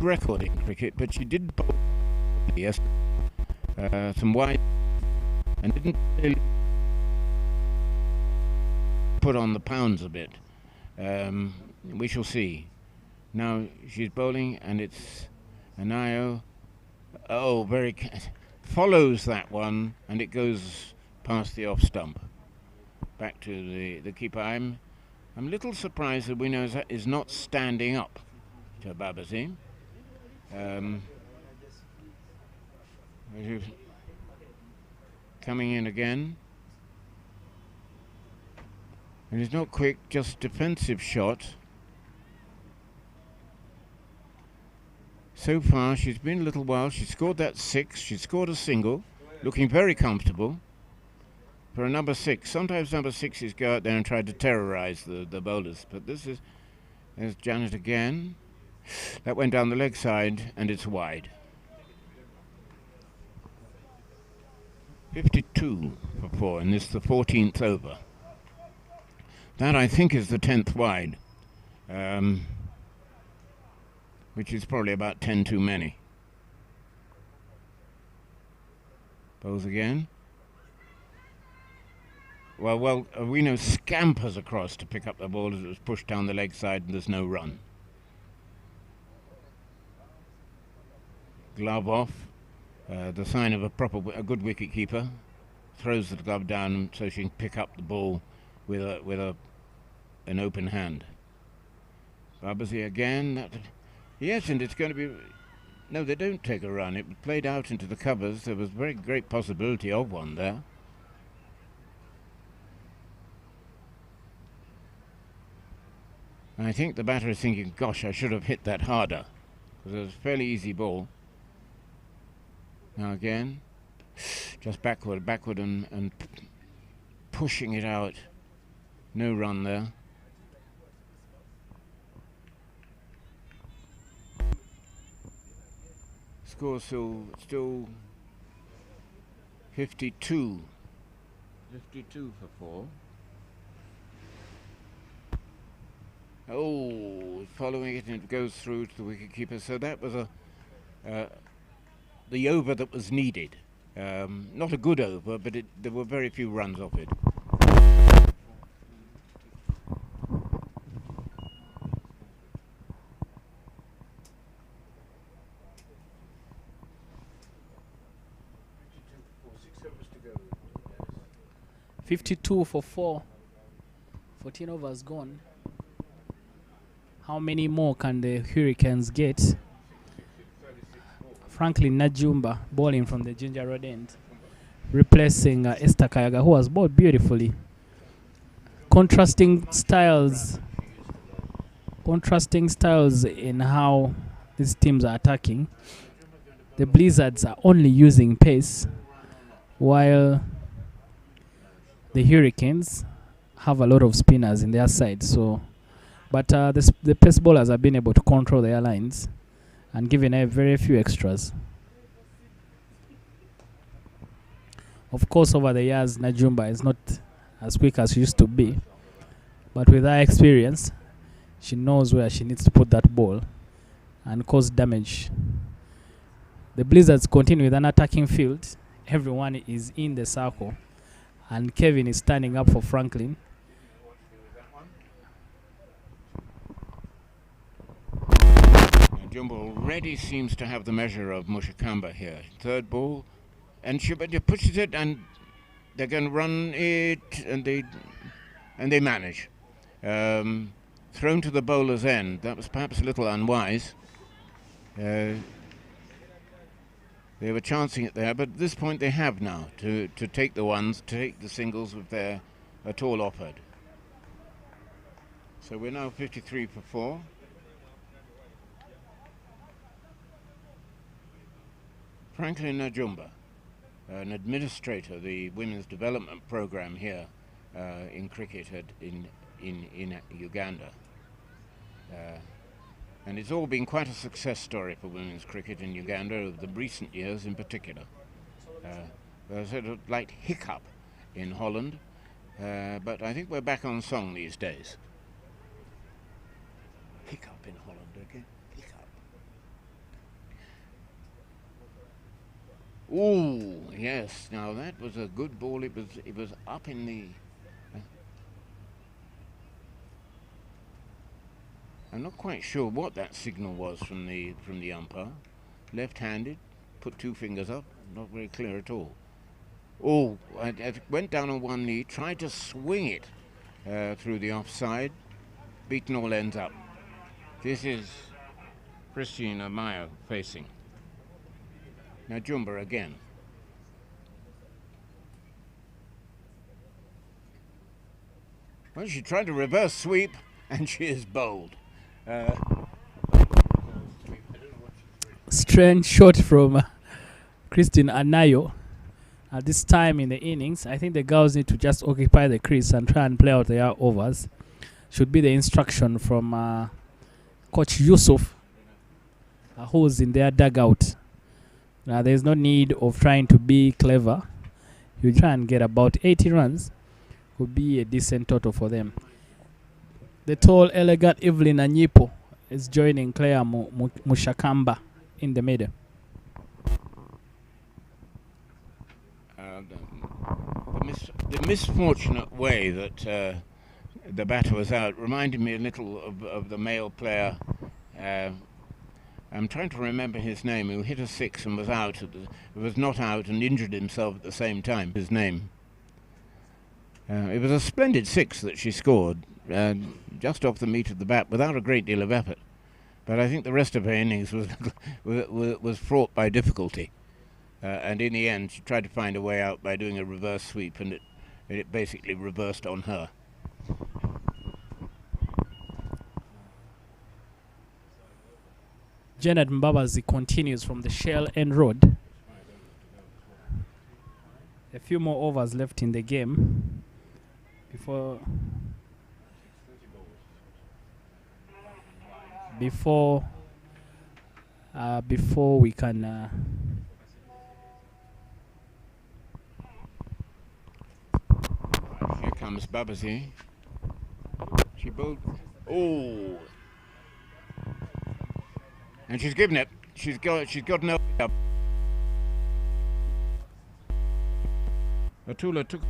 S2: record in cricket, but she did bowl some wide and didn't really put on the pounds a bit. We shall see. Now she's bowling, and it's Anayo. Oh, follows that one, and it goes past the off stump. Back to the keeper. I'm a little surprised that Wino is not standing up to Babazi. Coming in again. And it's not quick, just defensive shot. So far, she's been a little while. She scored that 6. She scored a single, looking very comfortable for a number 6. Sometimes number 6s go out there and try to terrorize the bowlers, but there's Janet again. That went down the leg side, and it's wide. 52 for 4, and this is the 14th over. That, I think, is the 10th wide, which is probably about 10 too many. Bowls again. Well, Areno scampers across to pick up the ball as it was pushed down the leg side, and there's no run. Glove off, the sign of a good wicket keeper. Throws the glove down so she can pick up the ball with an open hand. Babazi again. Yes, and it's going to be... No, they don't take a run. It played out into the covers. There was a very great possibility of one there. I think the batter is thinking, gosh, I should have hit that harder, because it was a fairly easy ball. Now again, just backward and pushing it out. No run there. Score still 52. 52 for 4. Oh, following it, and it goes through to the wicketkeeper. So that was the over that was needed. Not a good over, but there were very few runs off it.
S1: $52 for 4. 14 overs gone. How many more can the Hurricanes get? Franklin Najumba bowling from the Ginger Road end, replacing Esther Kayaga, who has bowled beautifully. Contrasting styles in how these teams are attacking. The Blizzards are only using pace, while the Hurricanes have a lot of spinners in their side. But the pace bowlers have been able to control their lines and giving a very few extras. Of course, over the years, Najumba is not as quick as she used to be, but with her experience, she knows where she needs to put that ball and cause damage. The Blizzards continue with an attacking field. Everyone is in the circle, and Kevin is standing up for Franklin.
S2: Jumbo already seems to have the measure of Mushakamba here. Third ball, and Shibadya pushes it, and they're going to run it, and they manage. Thrown to the bowler's end. That was perhaps a little unwise. They were chancing it there, but at this point they have now to take the singles if they're at all offered. So we're now 53 for 4. Franklin Najumba, an administrator, the women's development program here in cricket in Uganda. And it's all been quite a success story for women's cricket in Uganda over the recent years in particular. There's a sort of light hiccup in Holland, but I think we're back on song these days. Hiccup in Holland, okay? Hiccup. Ooh, yes. Now that was a good ball. It was up in the. I'm not quite sure what that signal was from the umpire. Left-handed, put two fingers up. Not very clear at all. Oh, I went down on one knee, tried to swing it through the offside. Beaten all ends up. This is Christina Mayo facing. Now Jumba again. Well, she tried to reverse sweep, and she is bowled.
S1: Strange shot from Christine Anayo. At this time in the innings, I think the girls need to just occupy the crease and try and play out their overs. Should be the instruction from Coach Yusuf, who's in their dugout. Now, there's no need of trying to be clever. You try and get about 80 runs. Would be a decent total for them. The tall, elegant Evelyn Anyipo is joining Claire Mushakamba in the middle.
S2: The misfortunate way that the batter was out reminded me a little of the male player. I'm trying to remember his name, who hit a six and was out. Was not out and injured himself at the same time. His name. It was a splendid six that she scored, just off the meat of the bat, without a great deal of effort. But I think the rest of her innings was fraught by difficulty. And in the end, she tried to find a way out by doing a reverse sweep, and it basically reversed on her.
S1: Janet Mbabazi continues from the Shell End Road. A few more overs left in the game before we can
S2: Here comes Babazi. She bowled. Oh, and she's given it. She's got no up. Atula took.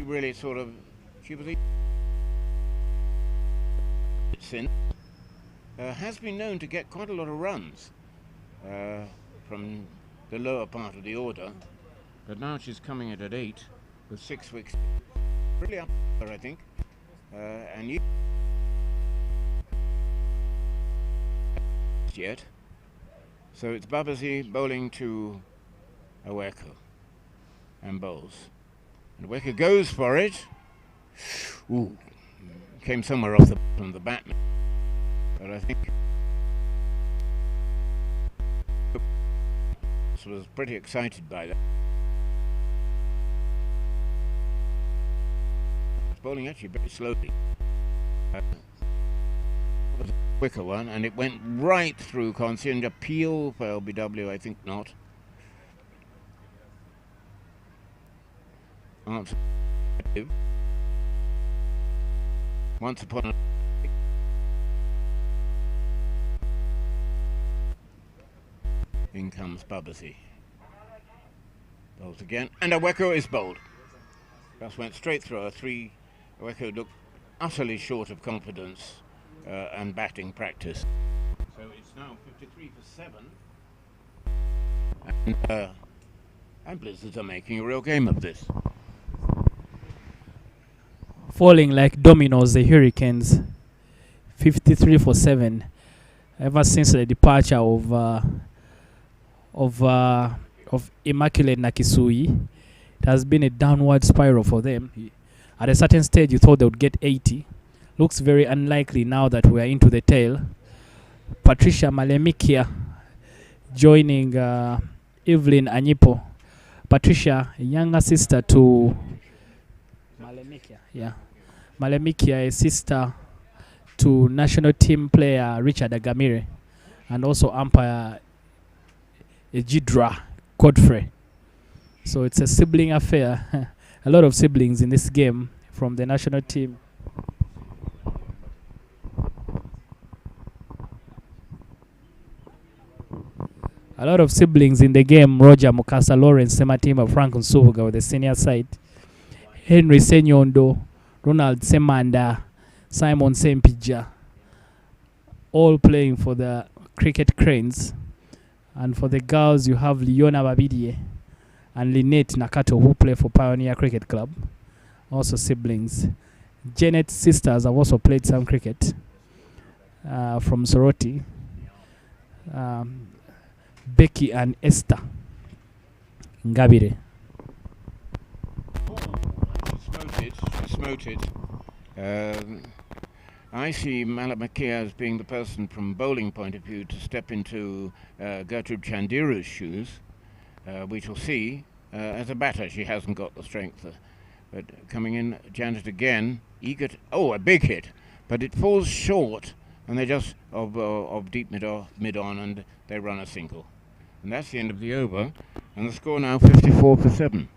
S2: Really sort of, she was has been known to get quite a lot of runs from the lower part of the order, but now she's coming in at 8 with 6 wickets. Really up there, I think. And yet, so it's Babazi bowling to Aweko and bowls. And Wicker goes for it. Ooh, came somewhere off the bottom of the bat. But I think was pretty excited by that. It's bowling actually very slowly. It was a quicker one, and it went right through Concierge. Appeal for LBW, I think not. Answer. Once upon a in comes Babazi. Bowls again, and Aweko is bowled. Just went straight through a 3. Aweko looked utterly short of confidence and batting practice. So it's now 53 for 7. And Blizzards are making a real game of this.
S1: falling like dominoes, the Hurricanes, 53 for 7. Ever since the departure of Immaculate Nakisui, it has been a downward spiral for them. At a certain stage, you thought they would get 80. Looks very unlikely now that we are into the tail. Patricia Malemikia joining Evelyn Anyipo. Patricia, a younger sister to Malemikia. Yeah, Malemikia, a sister to national team player Richard Agamire, and also umpire Ejidra Godfrey. So it's a sibling affair. A lot of siblings in this game from the national team. A lot of siblings in the game. Roger Mukasa, Lawrence Sematimba, Frank Nsubuga with the senior side. Henry Senyondo, Ronald Semanda, Simon Sempija, all playing for the Cricket Cranes. And for the girls, you have Leona Babidie and Lynette Nakato, who play for Pioneer Cricket Club. Also siblings. Janet's sisters have also played some cricket from Soroti. Becky and Esther Ngabire.
S2: She smote it. I see Malamakia as being the person from bowling point of view to step into Gertrude Chandiru's shoes. We shall see. As a batter, she hasn't got the strength. But coming in, Janet again, eager to, a big hit. But it falls short, and they just, of deep mid-on, and they run a single. And that's the end of the over, and the score now 54 for 7.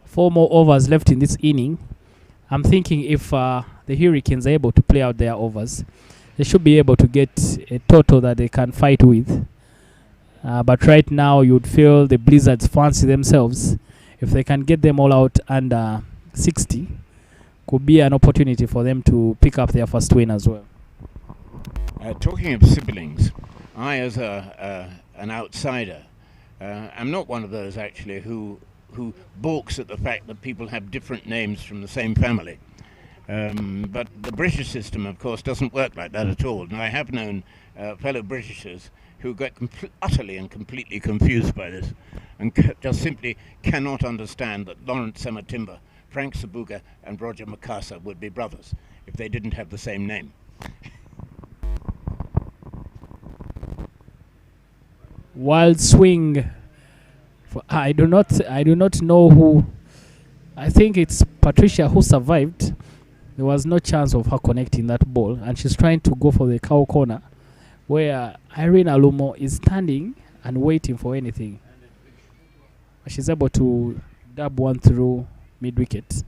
S1: 4 more overs left in this inning. I'm thinking if the Hurricanes are able to play out their overs, they should be able to get a total that they can fight with. But right now, you'd feel the Blizzards fancy themselves. If they can get them all out under 60, could be an opportunity for them to pick up their first win as well.
S2: Talking of siblings, I, as an outsider, am not one of those actually who balks at the fact that people have different names from the same family. But the British system, of course, doesn't work like that at all. And I have known fellow Britishers who get utterly and completely confused by this and just simply cannot understand that Lawrence Sematimba, Frank Sabuga and Roger Mukasa would be brothers if they didn't have the same name.
S1: Wild swing. I do not know who. I think it's Patricia who survived. There was no chance of her connecting that ball, and she's trying to go for the cow corner, where Irene Alumo is standing and waiting for anything. She's able to dab one through mid-wicket,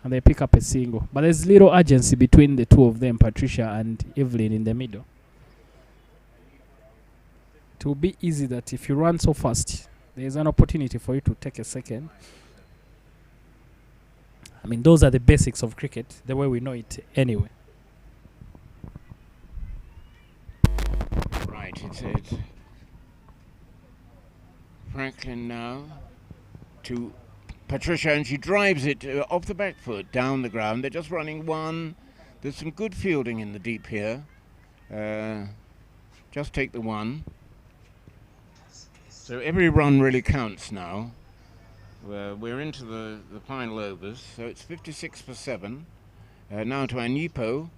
S1: and they pick up a single. But there's little urgency between the two of them, Patricia and Evelyn in the middle. It will be easy that if you run so fast, there's an opportunity for you to take a second. I mean, those are the basics of cricket, the way we know it anyway.
S2: Right, it's Franklin now to Patricia, and she drives it off the back foot, down the ground. They're just running one. There's some good fielding in the deep here. Just take the one. So every run really counts now. We're into the final overs, so it's 56 for 7. Now to Anipo.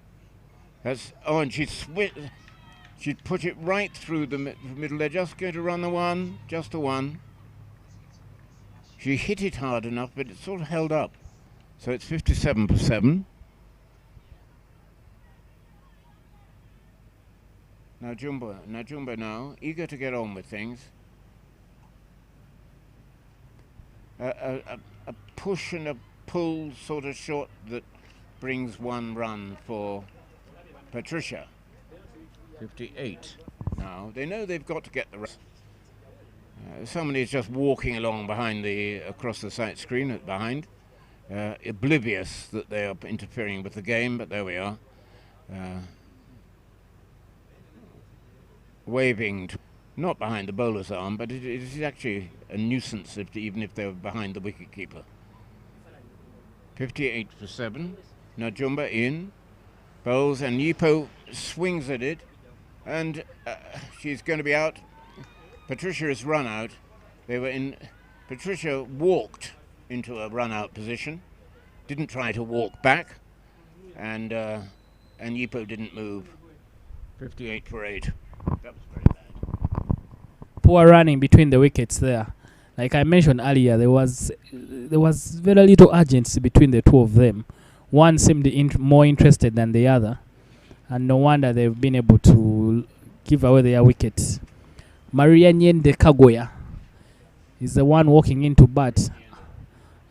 S2: And she'd put it right through the middle. They're just going to run the one, just the one. She hit it hard enough, but it sort of held up. So it's 57 for 7. Now Jumba now, eager to get on with things. A push and a pull sort of shot that brings one run for Patricia. 58 now. They know they've got to get the run. Somebody is just walking along across the sight screen behind, oblivious that they are interfering with the game, but there we are. Waving. not behind the bowler's arm, but it is actually a nuisance even if they're behind the wicket-keeper. 58 for 7. Najumba in, bowls, and Yipo swings at it, and she's going to be out. Patricia has run out. Patricia walked into a run-out position, didn't try to walk back, and Yipo didn't move. 58 for 8. That was very bad.
S1: Poor running between the wickets there. Like I mentioned earlier, there was very little urgency between the two of them. One seemed more interested than the other, and no wonder they've been able to give away their wickets. Maria Nyende Kagoya is the one walking into bat.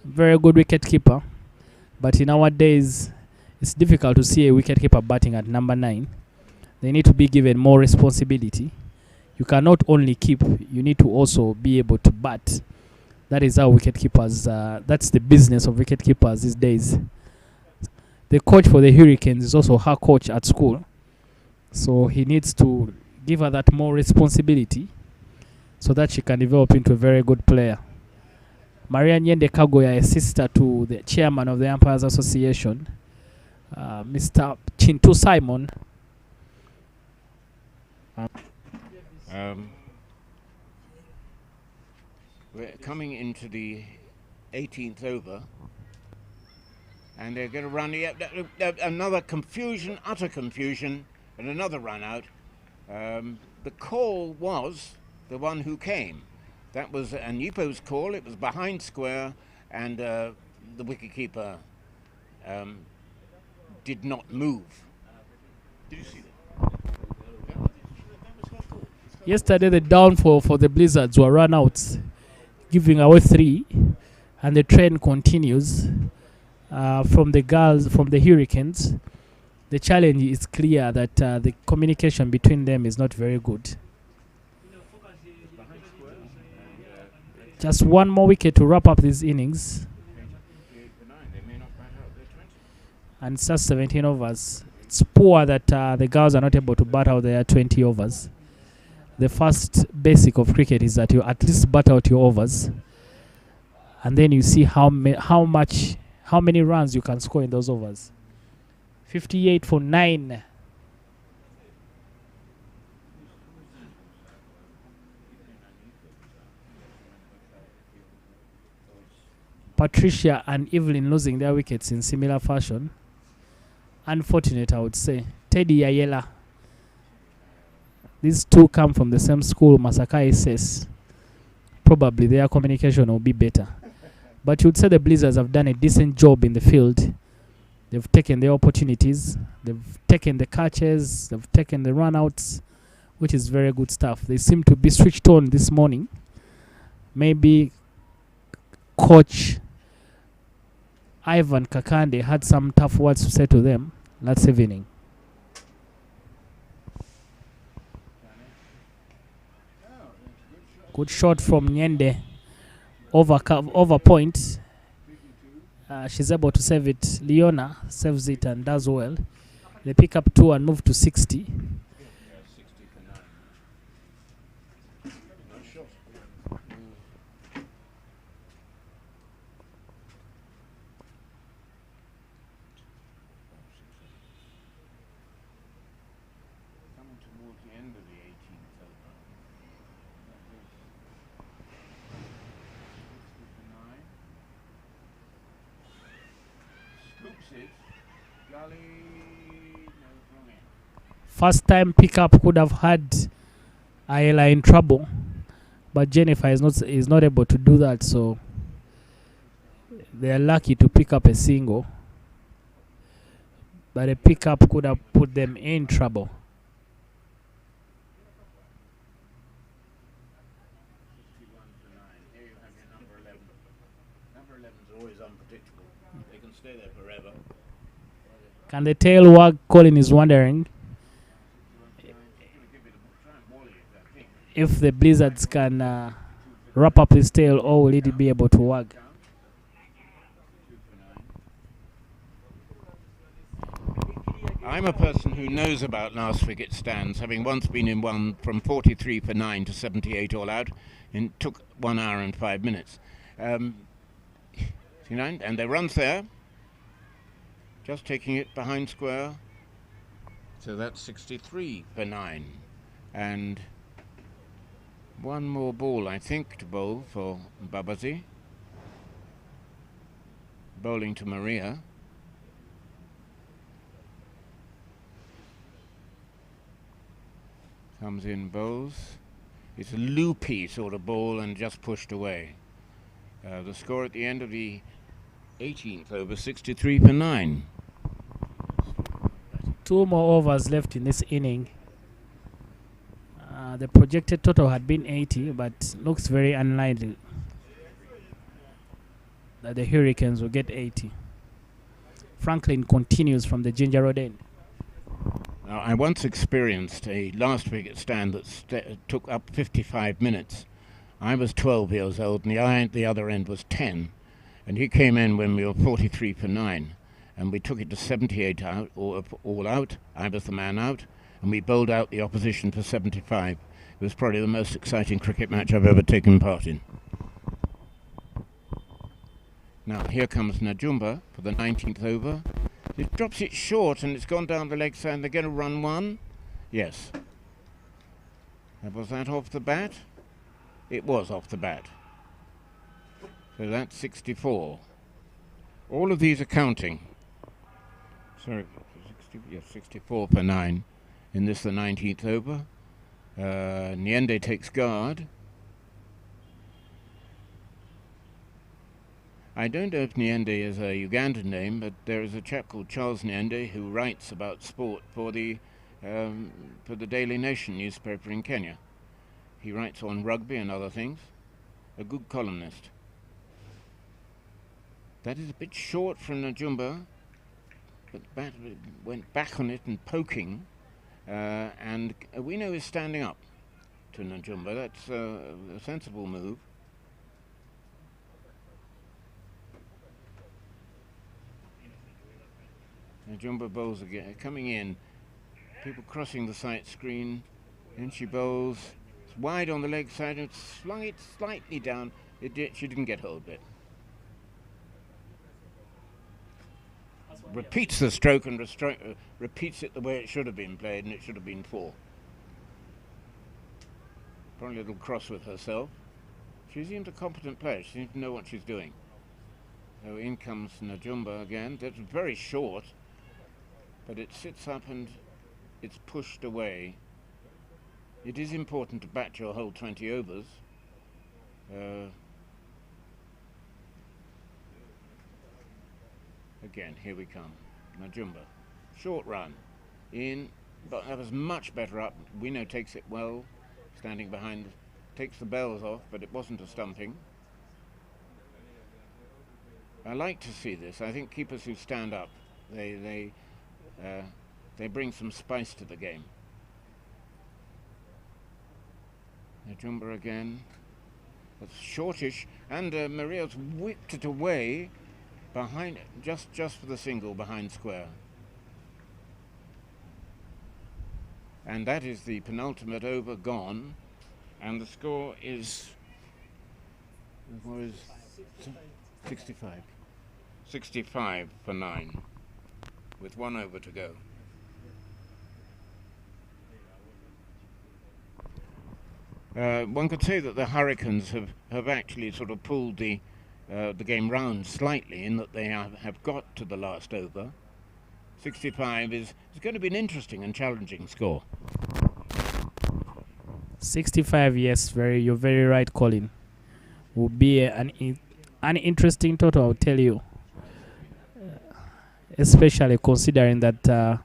S1: Very good wicket keeper, but in our days, it's difficult to see a wicket keeper batting at number 9. They need to be given more responsibility. You cannot only keep, you need to also be able to bat. That is how wicket keepers, that's the business of wicket keepers these days. The coach for the Hurricanes is also her coach at school, so he needs to give her that more responsibility so that she can develop into a very good player. Maria Nyende Kagoya, a sister to the chairman of the Umpires Association, Mr. Chintu Simon.
S2: We're coming into the 18th over, and they're going to run another confusion, utter confusion, and another run out. The call was the one who came. That was Anipo's call. It was behind square, and the wicketkeeper did not move. Did you see that?
S1: Yesterday, the downfall for the Blizzards were run outs, giving away 3, and the trend continues from the Hurricanes. The challenge is clear that the communication between them is not very good. Just one more wicket to wrap up this innings. And it's just 17 overs. It's poor that the girls are not able to bat out their 20 overs. The first basic of cricket is that you at least bat out your overs, and then you see how many runs you can score in those overs. 58 for 9. Patricia and Evelyn losing their wickets in similar fashion. Unfortunate, I would say. Teddy Ayela. These two come from the same school, Masakai says. Probably their communication will be better. But you would say the Blizzards have done a decent job in the field. They've taken their opportunities. They've taken the catches. They've taken the run-outs, which is very good stuff. They seem to be switched on this morning. Maybe Coach Ivan Kakande had some tough words to say to them last evening. Good shot from Nyende over point. She's able to save it. Leona saves it and does well. They pick up 2 and move to 60. First time pickup could have had Ayla in trouble, but Jennifer is not able to do that, so they are lucky to pick up a single. But a pickup could have put them in trouble.
S2: Here you have your number 11. Number 11 is always unpredictable. They can stay there forever.
S1: Can the tail wag? Colin is wondering if the Blizzards can wrap up his tail, or will it be able to wag?
S2: I'm a person who knows about last wicket stands, having once been in one from 43 for 9 to 78 all out, and it took 1 hour and 5 minutes. And the runs there, just taking it behind square, so that's 63 for 9. And one more ball, I think, to bowl for Babazi. Bowling to Maria. Comes in, bowls. It's a loopy sort of ball and just pushed away. The score at the end of the 18th over, 63 for 9.
S1: 2 more overs left in this inning. The projected total had been 80, but looks very unlikely that the Hurricanes will get 80. Franklin continues from the Ginger Road end.
S2: Now, I once experienced a last wicket stand that took up 55 minutes. I was 12 years old and the other end was 10. And he came in when we were 43 for 9. And we took it to 78 out, or all out. I was the man out. And we bowled out the opposition for 75. It was probably the most exciting cricket match I've ever taken part in. Now here comes Najumba for the 19th over. It drops it short and it's gone down the leg side. They're going to run one. Yes. Was that off the bat? It was off the bat. So that's 64. All of these are counting. Sorry, 64 for 9. In this, the 19th over. Nyende takes guard. I don't know if Nyende is a Ugandan name, but there is a chap called Charles Nyende who writes about sport for the Daily Nation newspaper in Kenya. He writes on rugby and other things. A good columnist. That is a bit short from Najumba, but the bat went back on it and poking, and Awino is standing up to Najumba. That's a sensible move. Najumba bowls again, coming in, people crossing the sight screen, and she bowls. It's wide on the leg side, and slung it slightly down. She didn't get hold of it. Repeats the stroke and repeats it the way it should have been played, and it should have been 4. Probably a little cross with herself. She seems a competent player. She seems to know what she's doing. So in comes Najumba again. That's very short, but it sits up and it's pushed away. It is important to bat your whole 20 overs. Again, here we come. Najumba. Short run. In, but that was much better up. Wino takes it well, standing behind, takes the bells off, but it wasn't a stumping. I like to see this. I think keepers who stand up, they bring some spice to the game. Najumba again. That's shortish, and Maria's whipped it away behind it, just for the single behind square. And that is the penultimate over gone, and the score is 65. 65 for 9, with 1 over to go. One could say that the Hurricanes have actually sort of pulled the game round slightly, in that they have got to the last over. 65 is going to be an interesting and challenging score.
S1: 65, yes, you're very right, Colin. Will be an interesting total, I'll tell you. Especially considering that the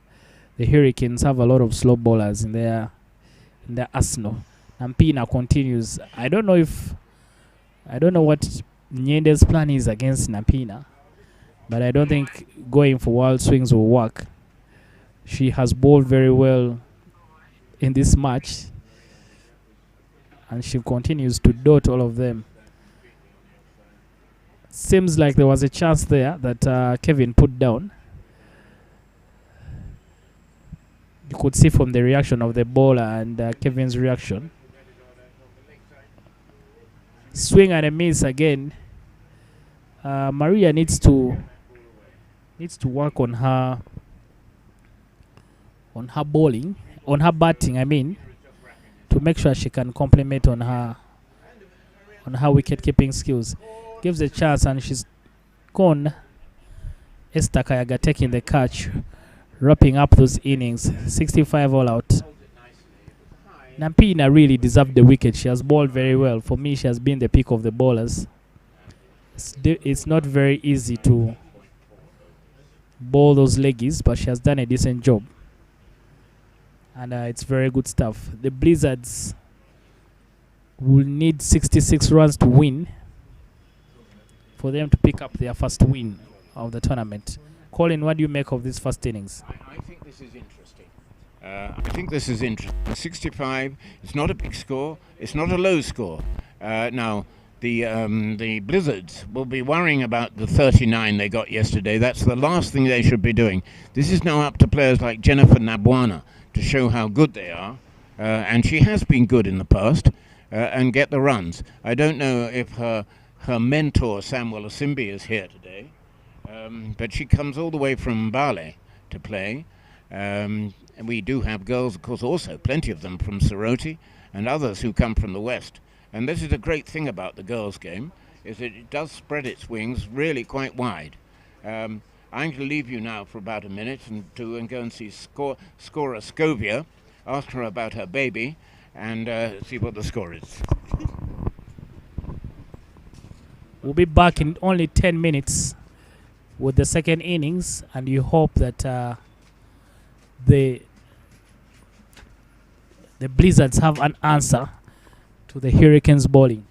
S1: Hurricanes have a lot of slow bowlers in their arsenal. And Pina continues. I don't know what Nyende's plan is against Napina, but I don't think going for wild swings will work. She has bowled very well in this match, and she continues to dot all of them. Seems like there was a chance there that Kevin put down. You could see from the reaction of the bowler and Kevin's reaction. Swing and a miss again. Maria needs to work on her bowling, on her batting. I mean, to make sure she can complement on her wicket keeping skills. Gives a chance and she's gone. Esther Kayaga taking the catch, wrapping up those innings. 65 all out. Nampina really deserved the wicket. She has bowled very well. For me, she has been the pick of the bowlers. It's not very easy to bowl those leggies, but she has done a decent job. And it's very good stuff. The Blizzards will need 66 runs to win for them to pick up their first win of the tournament. Colin, what do you make of these first innings?
S2: I think this is interesting. I think this is interesting. 65, it's not a big score, it's not a low score. Now, the Blizzards will be worrying about the 39 they got yesterday. That's the last thing they should be doing. This is now up to players like Jennifer Nabwana to show how good they are. And she has been good in the past and get the runs. I don't know if her mentor, Samuel Asimbi, is here today. But she comes all the way from Mbale to play. And we do have girls, of course, also, plenty of them from Soroti and others who come from the West. And this is a great thing about the girls' game, is that it does spread its wings really quite wide. I'm going to leave you now for about a minute and go and see Scora Scovia, ask her about her baby, and see what the score is.
S1: We'll be back in only 10 minutes with the second innings, and you hope that the Blizzards have an answer to the Hurricanes bowling.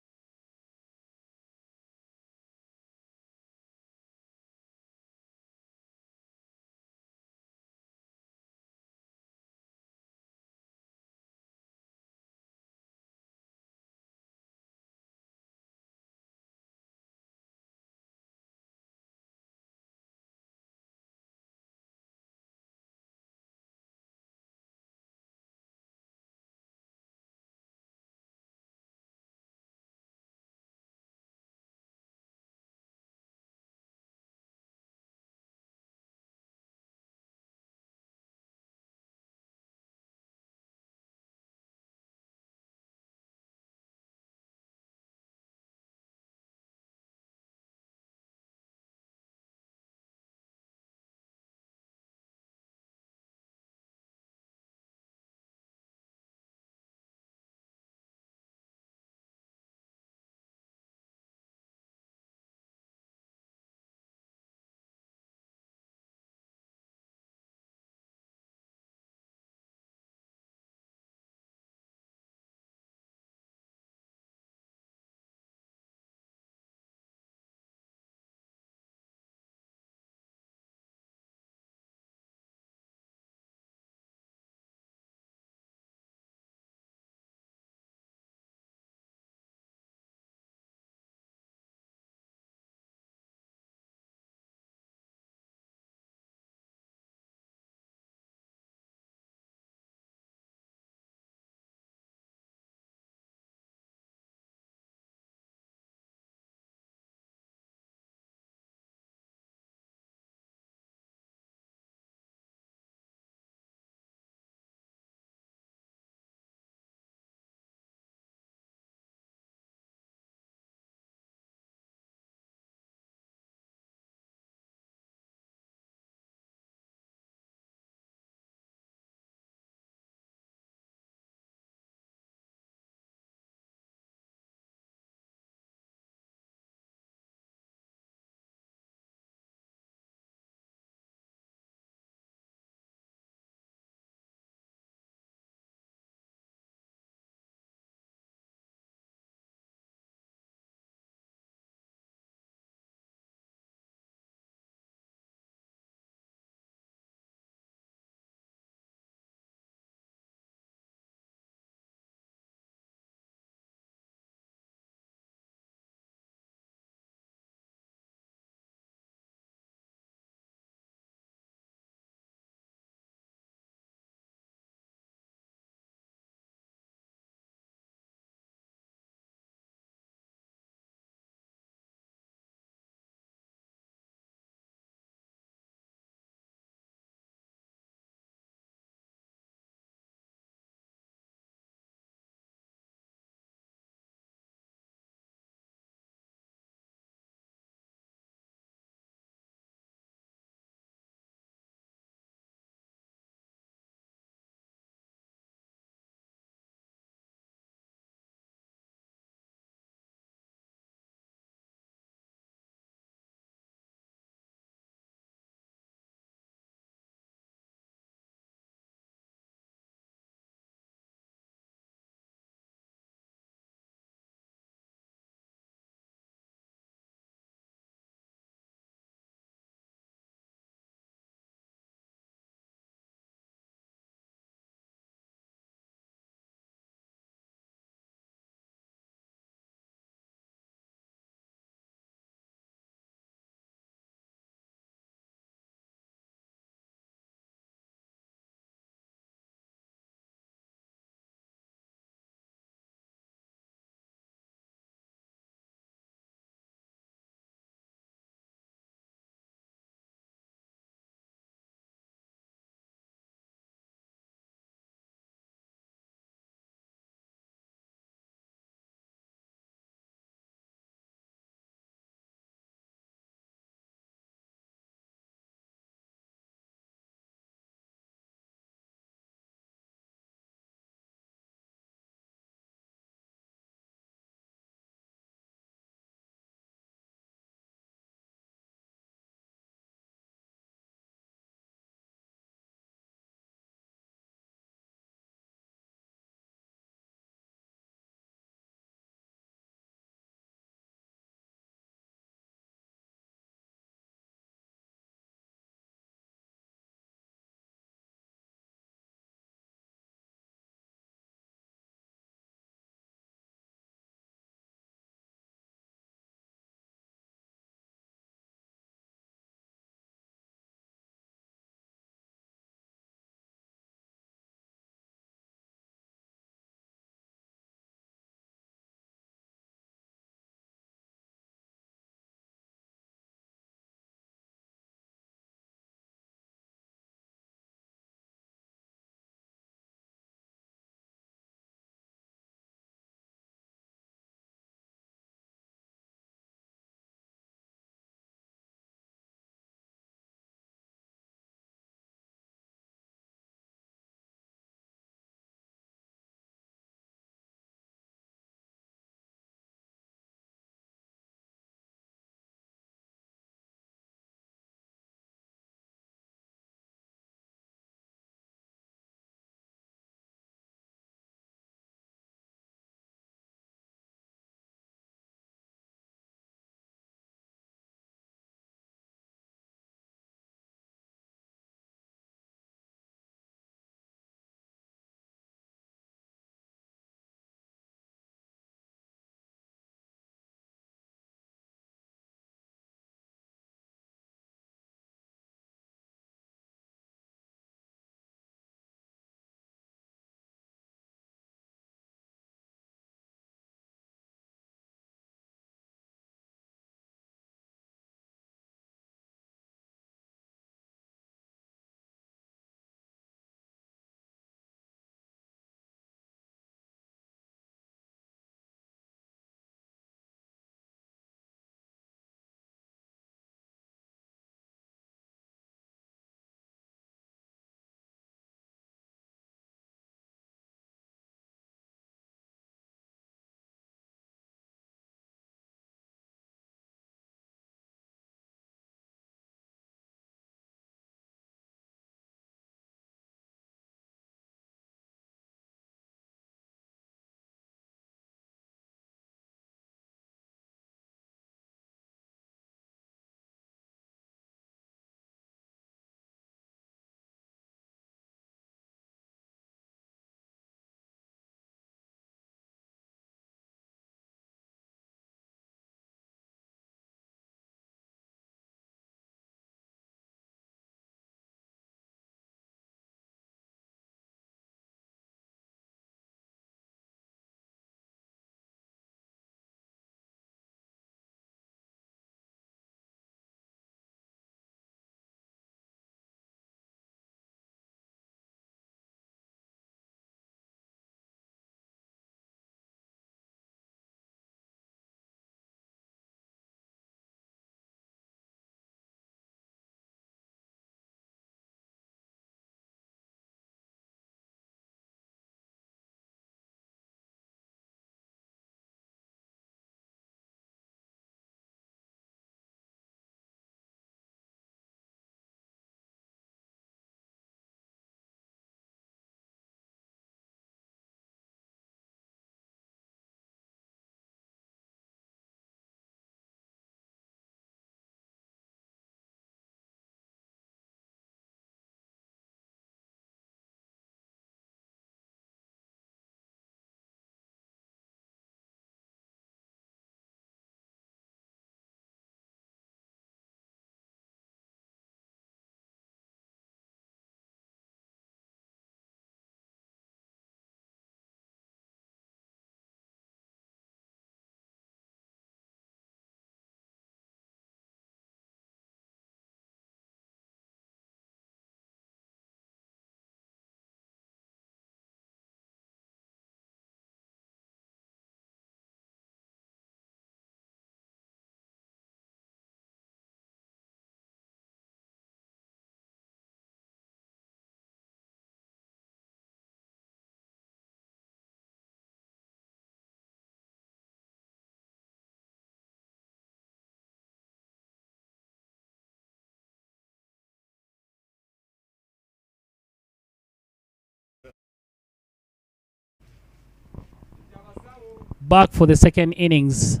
S1: back for the second innings.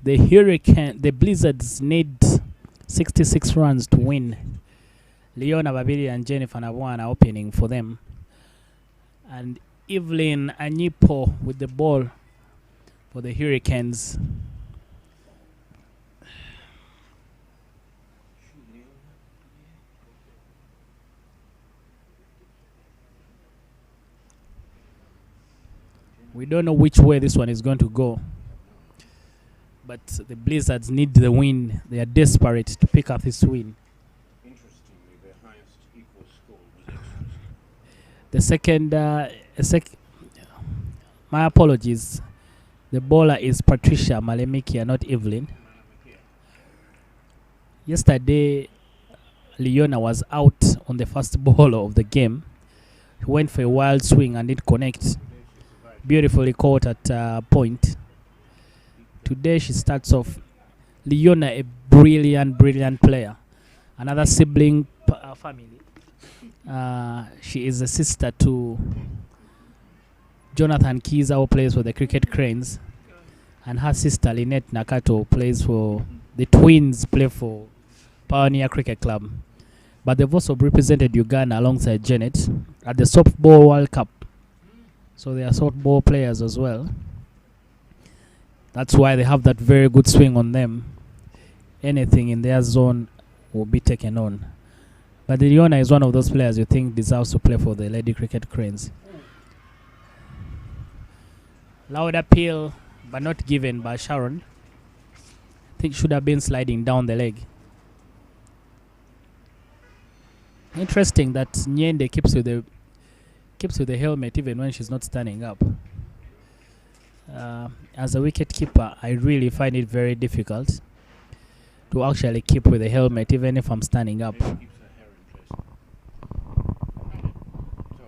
S1: The Blizzards need 66 runs to win. Leona Babiri and Jennifer Nabwana opening for them. And Evelyn Anyipo with the ball for the Hurricanes. We don't know which way this one is going to go. But the Blizzards need the win. They are desperate to pick up this win.
S2: Interestingly, the highest equal score was
S1: The second, my apologies. The bowler is Patricia Malemikia, not Evelyn. Yesterday, Leona was out on the first ball of the game. He went for a wild swing and didn't connect. Beautifully caught at point. Today she starts off. Leona, a brilliant player. Another sibling family. She is a sister to Jonathan Kiza, who plays for the Cricket Cranes. And her sister Lynette Nakato plays for the twins, play for Pioneer Cricket Club. But they've also represented Uganda alongside Janet at the Softball World Cup. So they are softball players as well. That's why they have that very good swing on them. Anything in their zone will be taken on. But Leona is one of those players you think deserves to play for the Lady Cricket Cranes. Loud appeal, but not given by Sharon. I think should have been sliding down the leg. Interesting that Nyende keeps with the helmet even when she's not standing up. As a wicket keeper, I really find it very difficult to actually keep with the helmet even if I'm standing up.
S2: So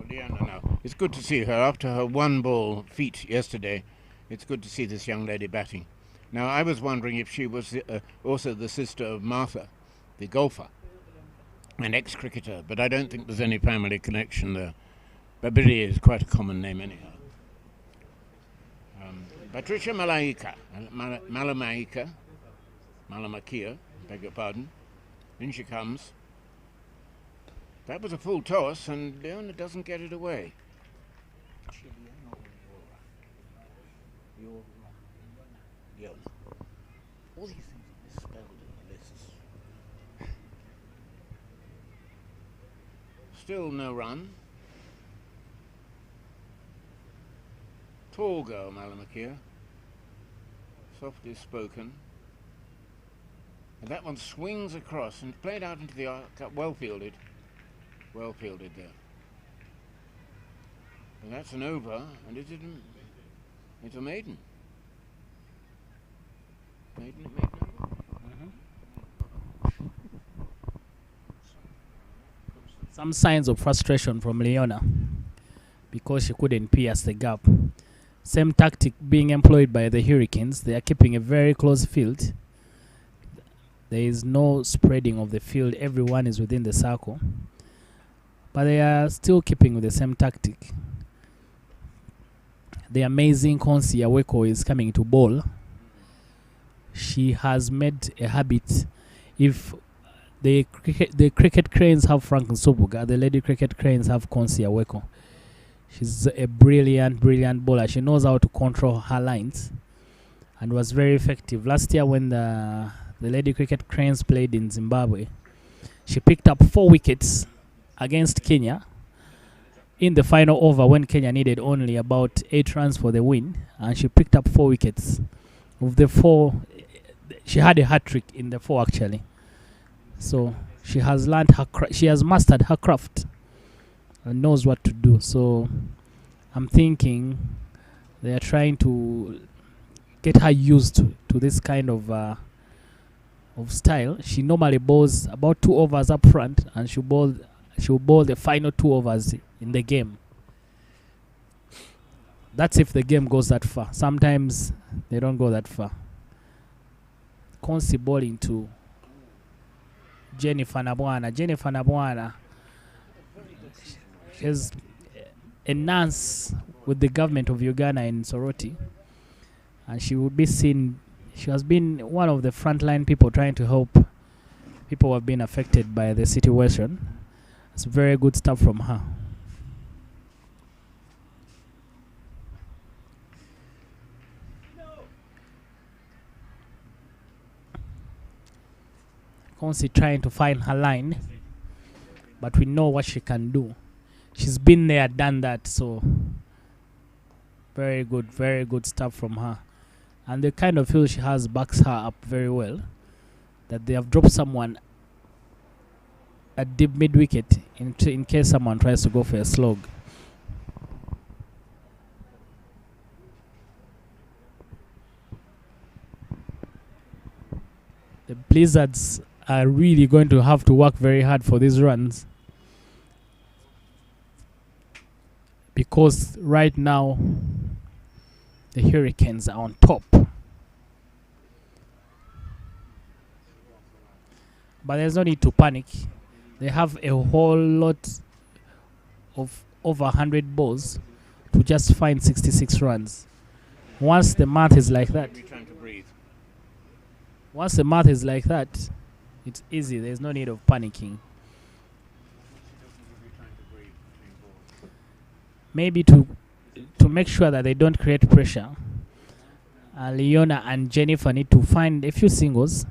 S2: Leona now, it's good to see her after her one ball feat yesterday. It's good to see this young lady batting. Now I was wondering if she was also the sister of Martha, the golfer, an ex-cricketer, but I don't think there's any family connection there. Babiri is quite a common name anyhow. Patricia Malamakia, beg your pardon. In she comes. That was a full toss, and Leona doesn't get it away. Leona. All these things are misspelled in the lists. Still no run. Tall girl, Malamakia. Softly spoken. And that one swings across and played out into the arc. Well fielded. Well fielded there. And that's an over, and it's a maiden. Maiden over.
S1: Some signs of frustration from Leona because she couldn't pierce the gap. Same tactic being employed by the Hurricanes. They are keeping a very close field. There is no spreading of the field. Everyone is within the circle. But they are still keeping with the same tactic. The amazing Konsi Aweko is coming to bowl. She has made a habit. If the cricket cranes have Frank Nsobuga, the Lady Cricket Cranes have Konsi Aweko. She's a brilliant bowler. She knows how to control her lines and was very effective. Last year when the Lady Cricket Cranes played in Zimbabwe, she picked up 4 wickets against Kenya in the final over when Kenya needed only about 8 runs for the win, and she picked up 4 wickets. Of the 4, she had a hat-trick in the 4 actually. So she has learned she has mastered her craft and knows what to do. So I'm thinking they are trying to get her used to this kind of style. She normally bowls about 2 overs up front, and she'll bowl the final 2 overs in the game. That's if the game goes that far. Sometimes they don't go that far. Konsi bowling to Jennifer Nabwana. She's a nurse with the government of Uganda in Soroti. and she would be seen. She has been one of the frontline people trying to help people who have been affected by the situation. It's very good stuff from her. Constantly trying to find her line, but we know what she can do. She's been there, done that, so very good stuff from her. And the kind of feel she has backs her up very well. That they have dropped someone at deep mid wicket in case someone tries to go for a slog. The Blizzards are really going to have to work very hard for these runs, because right now the Hurricanes are on top. But there's no need to panic. They have a whole lot of over 100 balls to just find 66 runs. Once the math is like that, it's easy. There's no need of panicking. Maybe to make sure that they don't create pressure, Leona and Jennifer need to find a few singles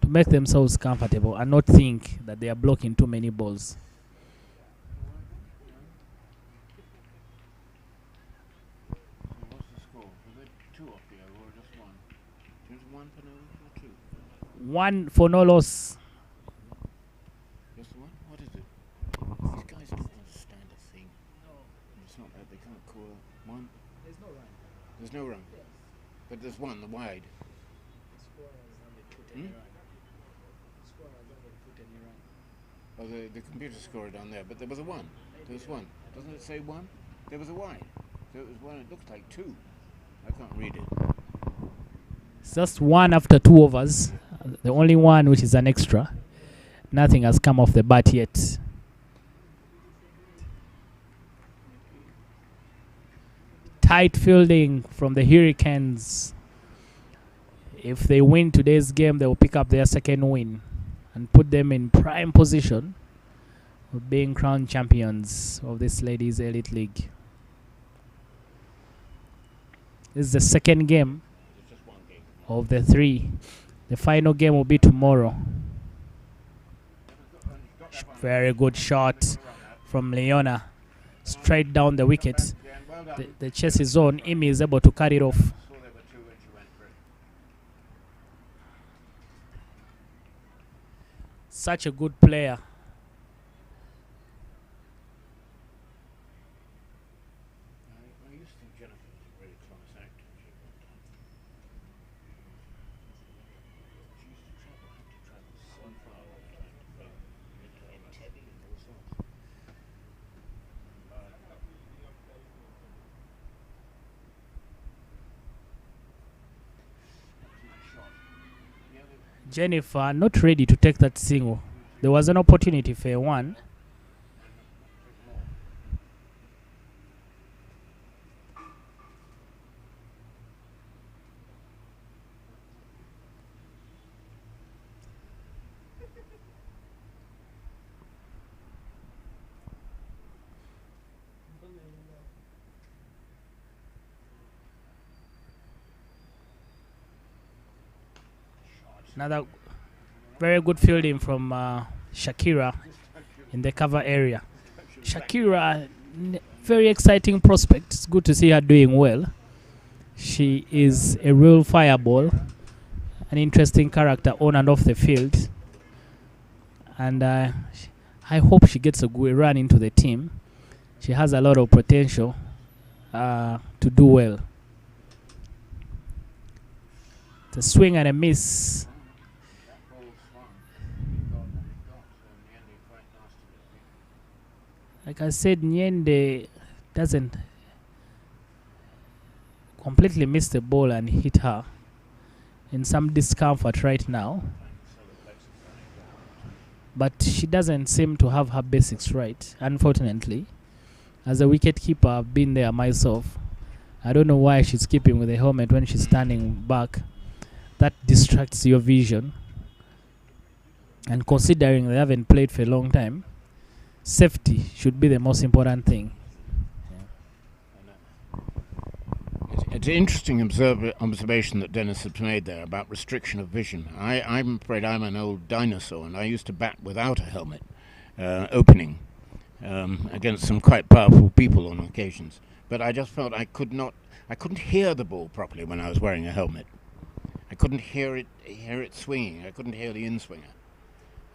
S1: to make themselves comfortable and not think that they are blocking too many balls.
S2: What's the score? Was it 2 off the over or just 1? Just 1 for no or 2?
S1: 1 for no loss.
S2: Just 1? What is it? These guys don't understand a thing.
S1: No.
S2: It's not that they can't call 1.
S1: There's no run.
S2: There's no run.
S1: Yes.
S2: But there's 1, the wide.
S1: The scorer hasn't put any run. The scorer hasn't put any run.
S2: Oh, the computer scored down there, but there was a 1. There was 1. Doesn't it say 1? There was a wide. So it was 1. It looks like 2. I can't read it.
S1: It's just 1 after 2 overs. The only one which is an extra. Nothing has come off the bat yet. Tight fielding from the Hurricanes. If they win today's game, they will pick up their second win and put them in prime position of being crowned champions of this Ladies Elite League. This is the second game of the 3. The final game will be tomorrow. Very good shot from Leona. Straight down the wicket. The chase is on. Imi is able to cut it off. Such a good player.
S2: I used to think Jennifer was a really class actor. She used to travel so far all the time to film in Tebby and all sorts.
S1: Jennifer not ready to take that single. There was an opportunity for a 1. Another very good fielding from Shakira in the cover area. Shakira, very exciting prospect. It's good to see her doing well. She is a real fireball, an interesting character on and off the field. And I hope she gets a good run into the team. She has a lot of potential to do well. It's a swing and a miss. Like I said, Nyende doesn't completely miss the ball and hit her. In some discomfort right now. But she doesn't seem to have her basics right, unfortunately. As a wicket keeper, I've been there myself. I don't know why she's keeping with the helmet when she's standing back. That distracts your vision. And considering they haven't played for a long time, safety should be the most important thing.
S2: It's an interesting observation that Dennis has made there about restriction of vision. I'm afraid I'm an old dinosaur, and I used to bat without a helmet opening against some quite powerful people on occasions. But I just felt I couldn't hear the ball properly when I was wearing a helmet. I couldn't hear it swinging. I couldn't hear the in-swinger.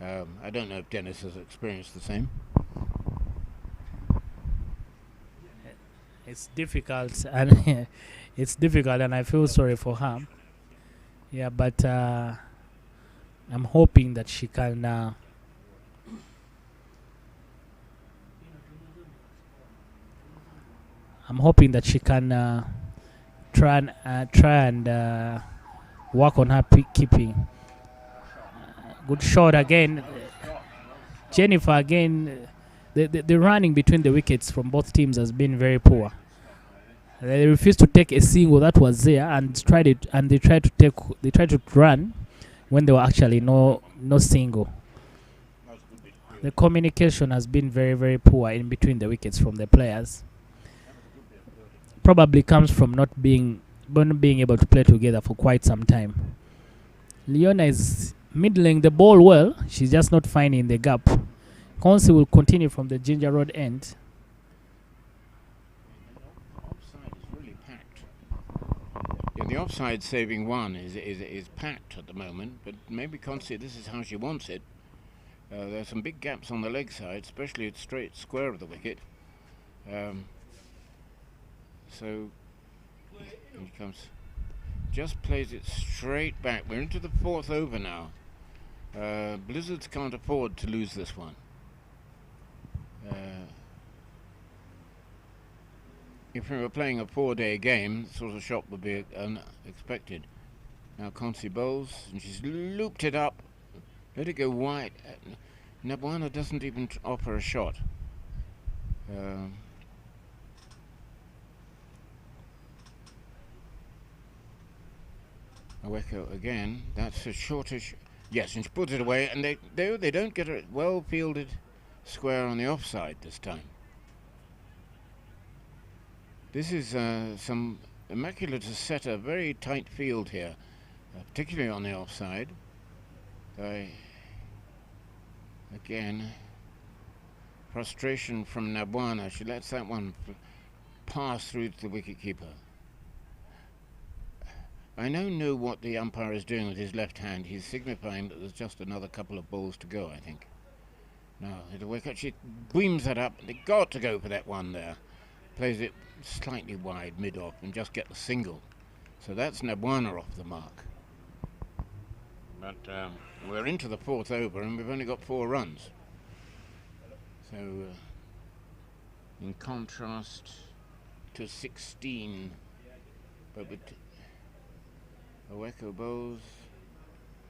S2: I don't know if Dennis has experienced the same.
S1: It's difficult, and it's difficult, and I feel sorry for her. Yeah, but I'm hoping that she can. I'm hoping that she can try and work on her keeping. Good shot again. Jennifer again. The running between the wickets from both teams has been very poor. They refused to take a single that was there and they tried to run when there were actually no single. The communication has been very, very poor in between the wickets from the players. Probably comes from not being able to play together for quite some time. Leona is middling the ball well. She's just not finding the gap. Consi will continue from the Ginger Road end.
S2: The offside is really packed. Yeah, the offside saving one is packed at the moment, but maybe Consi, this is how she wants it. There are some big gaps on the leg side, especially at straight square of the wicket. So he comes, just plays it straight back. We're into the fourth over now. Blizzards can't afford to lose this one. If we were playing a 4-day game, this sort of shot would be unexpected. Now Consi bowls, and she's looped it up. Let it go wide. Nabwana doesn't even offer a shot. Aweko again. That's a shortish. Yes, and she puts it away, and they don't get a well fielded square on the offside this time. This is some immaculate to set a very tight field here, particularly on the offside. Again, frustration from Nabwana. She lets that one pass through to the wicketkeeper. I now know what the umpire is doing with his left hand. He's signifying that there's just another couple of balls to go, I think. Now, the wicket, she beams that up. They got to go for that one there. Plays it slightly wide, mid-off, and just get the single. So that's Nabwana off the mark. But we're into the fourth over, and we've only got 4 runs. So, in contrast to 16, but with Aweko bowls,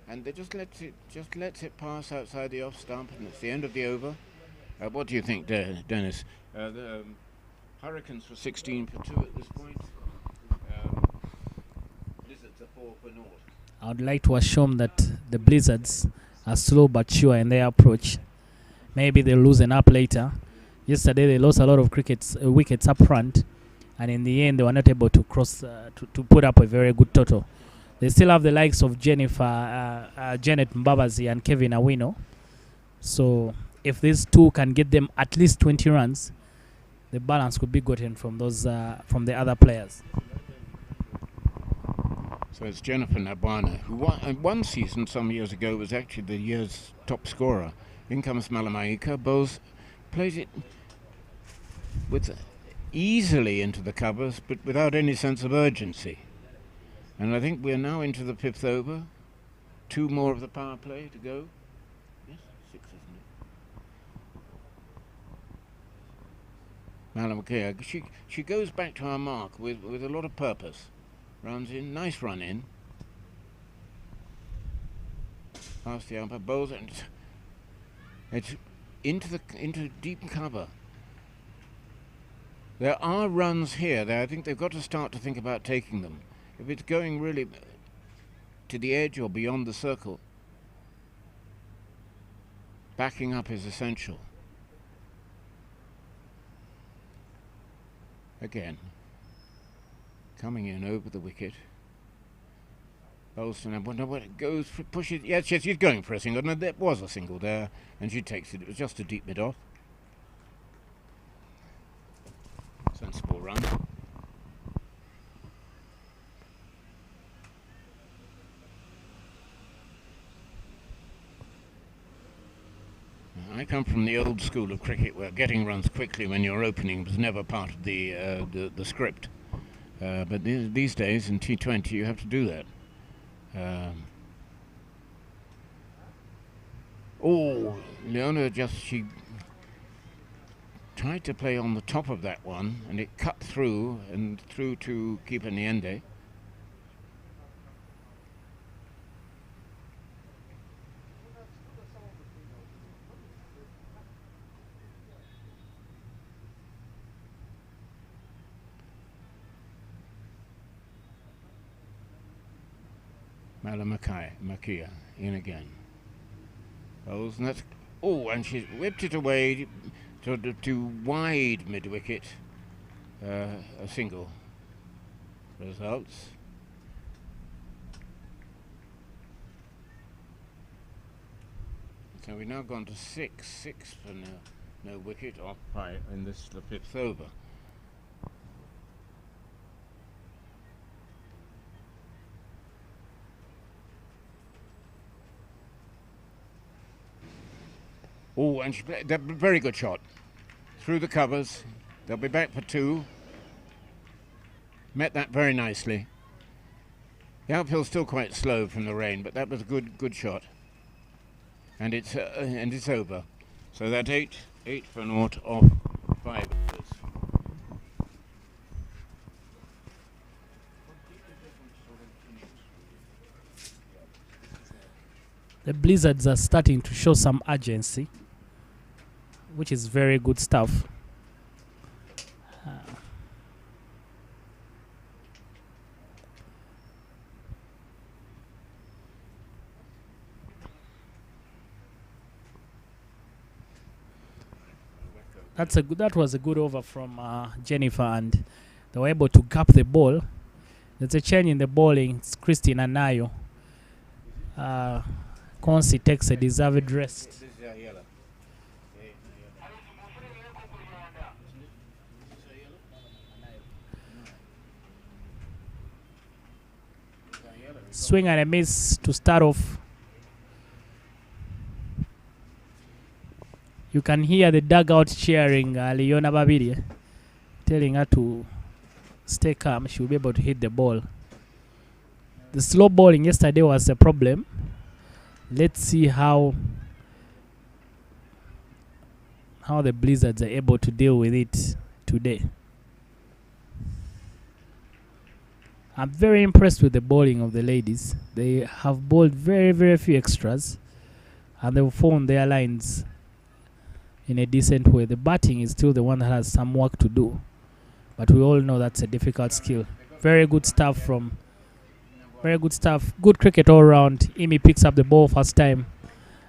S2: and they just lets it pass outside the off stump, and it's the end of the over. What do you think, Dennis? The Hurricanes for 16 for 2 at this point. Blizzards are 4 for 0.
S1: I would like to assume that the Blizzards are slow but sure in their approach. Maybe they'll loosen up later. Yesterday they lost a lot of wickets up front, and in the end they were not able to cross to put up a very good total. They still have the likes of Janet Mbabazi and Kevin Awino. So if these two can get them at least 20 runs, the balance could be gotten from those from the other players.
S2: So it's Jennifer Nabwana, who one season some years ago was actually the year's top scorer. In comes Malamaika, bowls, plays it easily into the covers, but without any sense of urgency. And I think we're now into the 5th over. 2 more of the power play to go. Yes, 6, isn't it? Malamaika, she goes back to her mark with a lot of purpose. Runs in, nice run in. Past the umpire, bowls, and it's into deep cover. There are runs here. I think they've got to start to think about taking them. If it's going really to the edge or beyond the circle, backing up is essential. Again, coming in over the wicket. Bolston, I wonder what it goes for, pushes. Yes, she's going for a single. No, there was a single there, and she takes it. It was just a deep mid off. Sensible run. I come from the old school of cricket where getting runs quickly when you're opening was never part of the script. But these days in T20 you have to do that. Leona she tried to play on the top of that one, and it cut through and through to keeper Niende. Makia in again. Bowles, and that's and she's whipped it away to wide mid wicket. A single results. So we've now gone to 6 for no wicket off by in this the 5th over. And she played a very good shot through the covers. They'll be back for 2. Met that very nicely. The outfield's still quite slow from the rain, but that was a good shot. And it's over. So that's 8 for naught off 5 overs.
S1: The Blizzards are starting to show some urgency, which is very good stuff. That was a good over from Jennifer, and they were able to gap the ball. There's a change in the bowling. It's Christina Nayo. Consi takes a deserved rest. Swing and a miss to start off. You can hear the dugout cheering Leona Babiri, telling her to stay calm. She will be able to hit the ball. The slow bowling yesterday was a problem. Let's see how the Blizzards are able to deal with it today. I'm very impressed with the bowling of the ladies. They have bowled very, very few extras, and they've found their lines in a decent way. The batting is still the one that has some work to do, but we all know that's a difficult skill. Very good stuff from... Very good stuff. Good cricket all round. Imi picks up the ball first time.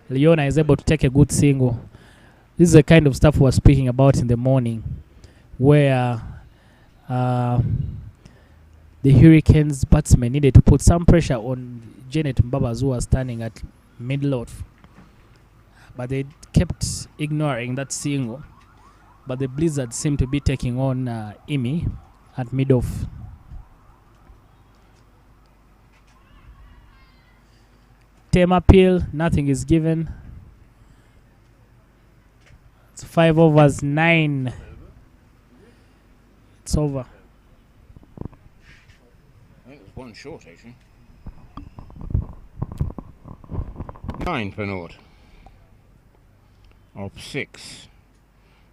S1: Leona is able to take a good single. This is the kind of stuff we were speaking about in the morning, where the Hurricanes batsmen needed to put some pressure on Janet Mbabas, who was standing at middle off. But they kept ignoring that single. But the Blizzards seem to be taking on Imi at mid-off. Team appeal, nothing is given. It's 5 overs, 9. It's over.
S2: I think it was one short, actually. 9 for naught. Of 6.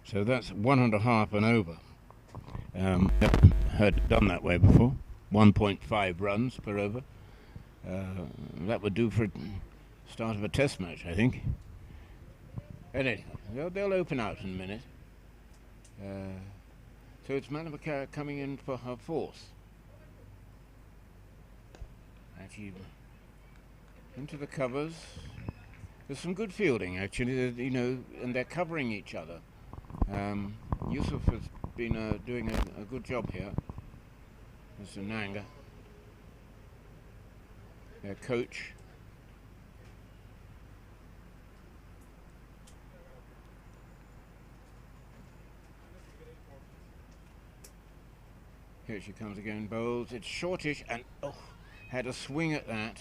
S2: So that's 1.5 and over. Never heard it done that way before. 1.5 runs per over. That would do for start of a test match, I think. Anyway, they'll open out in a minute. So it's Malabaka coming in for her fourth. And she into the covers. There's some good fielding actually, you know, and they're covering each other. Yusuf has been doing a good job here. Mr. Nanga, their coach. Here she comes again, bowls. It's shortish and had a swing at that.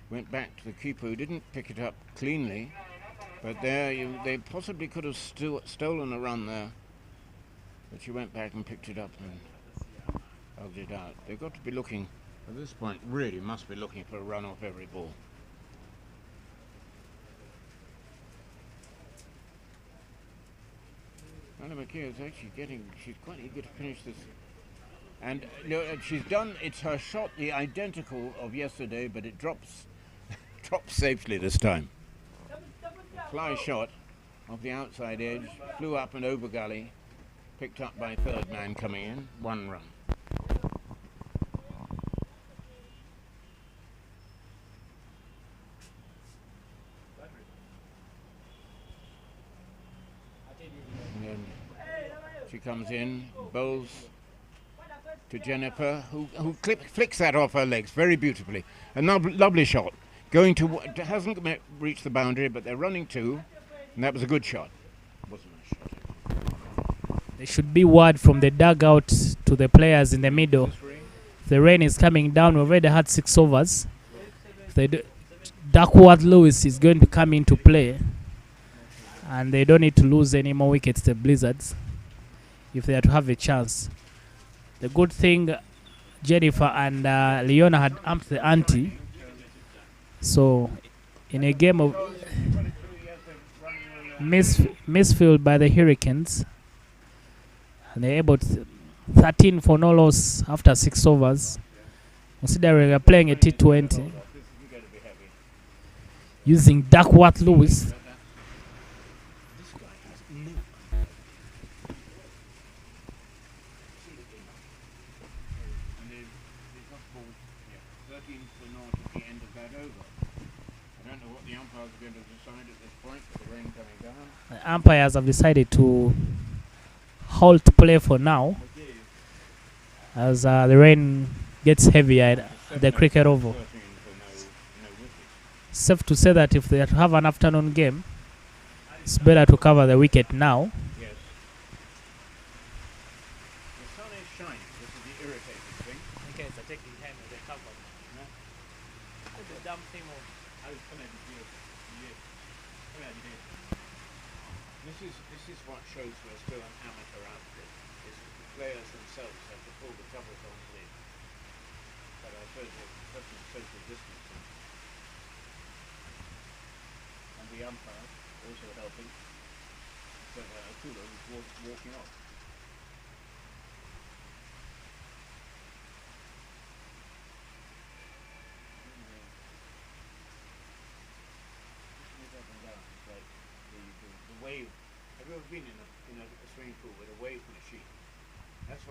S2: Went back to the keeper who didn't pick it up cleanly. But there, they possibly could have stolen a run there. But she went back and picked it up and hugged it out. They've got to be looking, at this point, really must be looking for a run off every ball. Anna McKee is actually she's quite eager to finish this. And she's done, it's her shot, the identical of yesterday, but it drops safely this time. Fly shot off the outside edge, flew up and over gully, picked up by third man coming in, 1 run. And then she comes in, bowls to Jennifer, who flicks that off her legs very beautifully. A lovely shot. Going to, hasn't reached the boundary, but they're running two, and that was a good shot. Wasn't a shot.
S1: There should be word from the dugout to the players in the middle. The rain is coming down. We already had 6 overs. Duckworth Lewis is going to come into play, and they don't need to lose any more wickets, the Blizzards, if they are to have a chance. The good thing, Jennifer and Leona had amped the ante. So, in a game of misfield by the Hurricanes, and they're able to 13 for no loss after 6 overs. Considering they're playing a T20, using Duckworth Lewis. The umpires have decided to halt play for now as the rain gets heavier at the cricket oval. Safe to say that if they have an afternoon game, it's better to cover the wicket now.
S2: Yes. The sun is shining. This is the irritating thing.
S1: Okay, so taking time with the cover. Put the damn thing on.
S2: This is what shows we're still an amateur outfit. Is the players themselves have to pull the covers on the. But I suppose there's certain social distancing. And the umpire also helping. So Akula was walking off. The wave. Have you ever been in a swimming pool with a wave machine?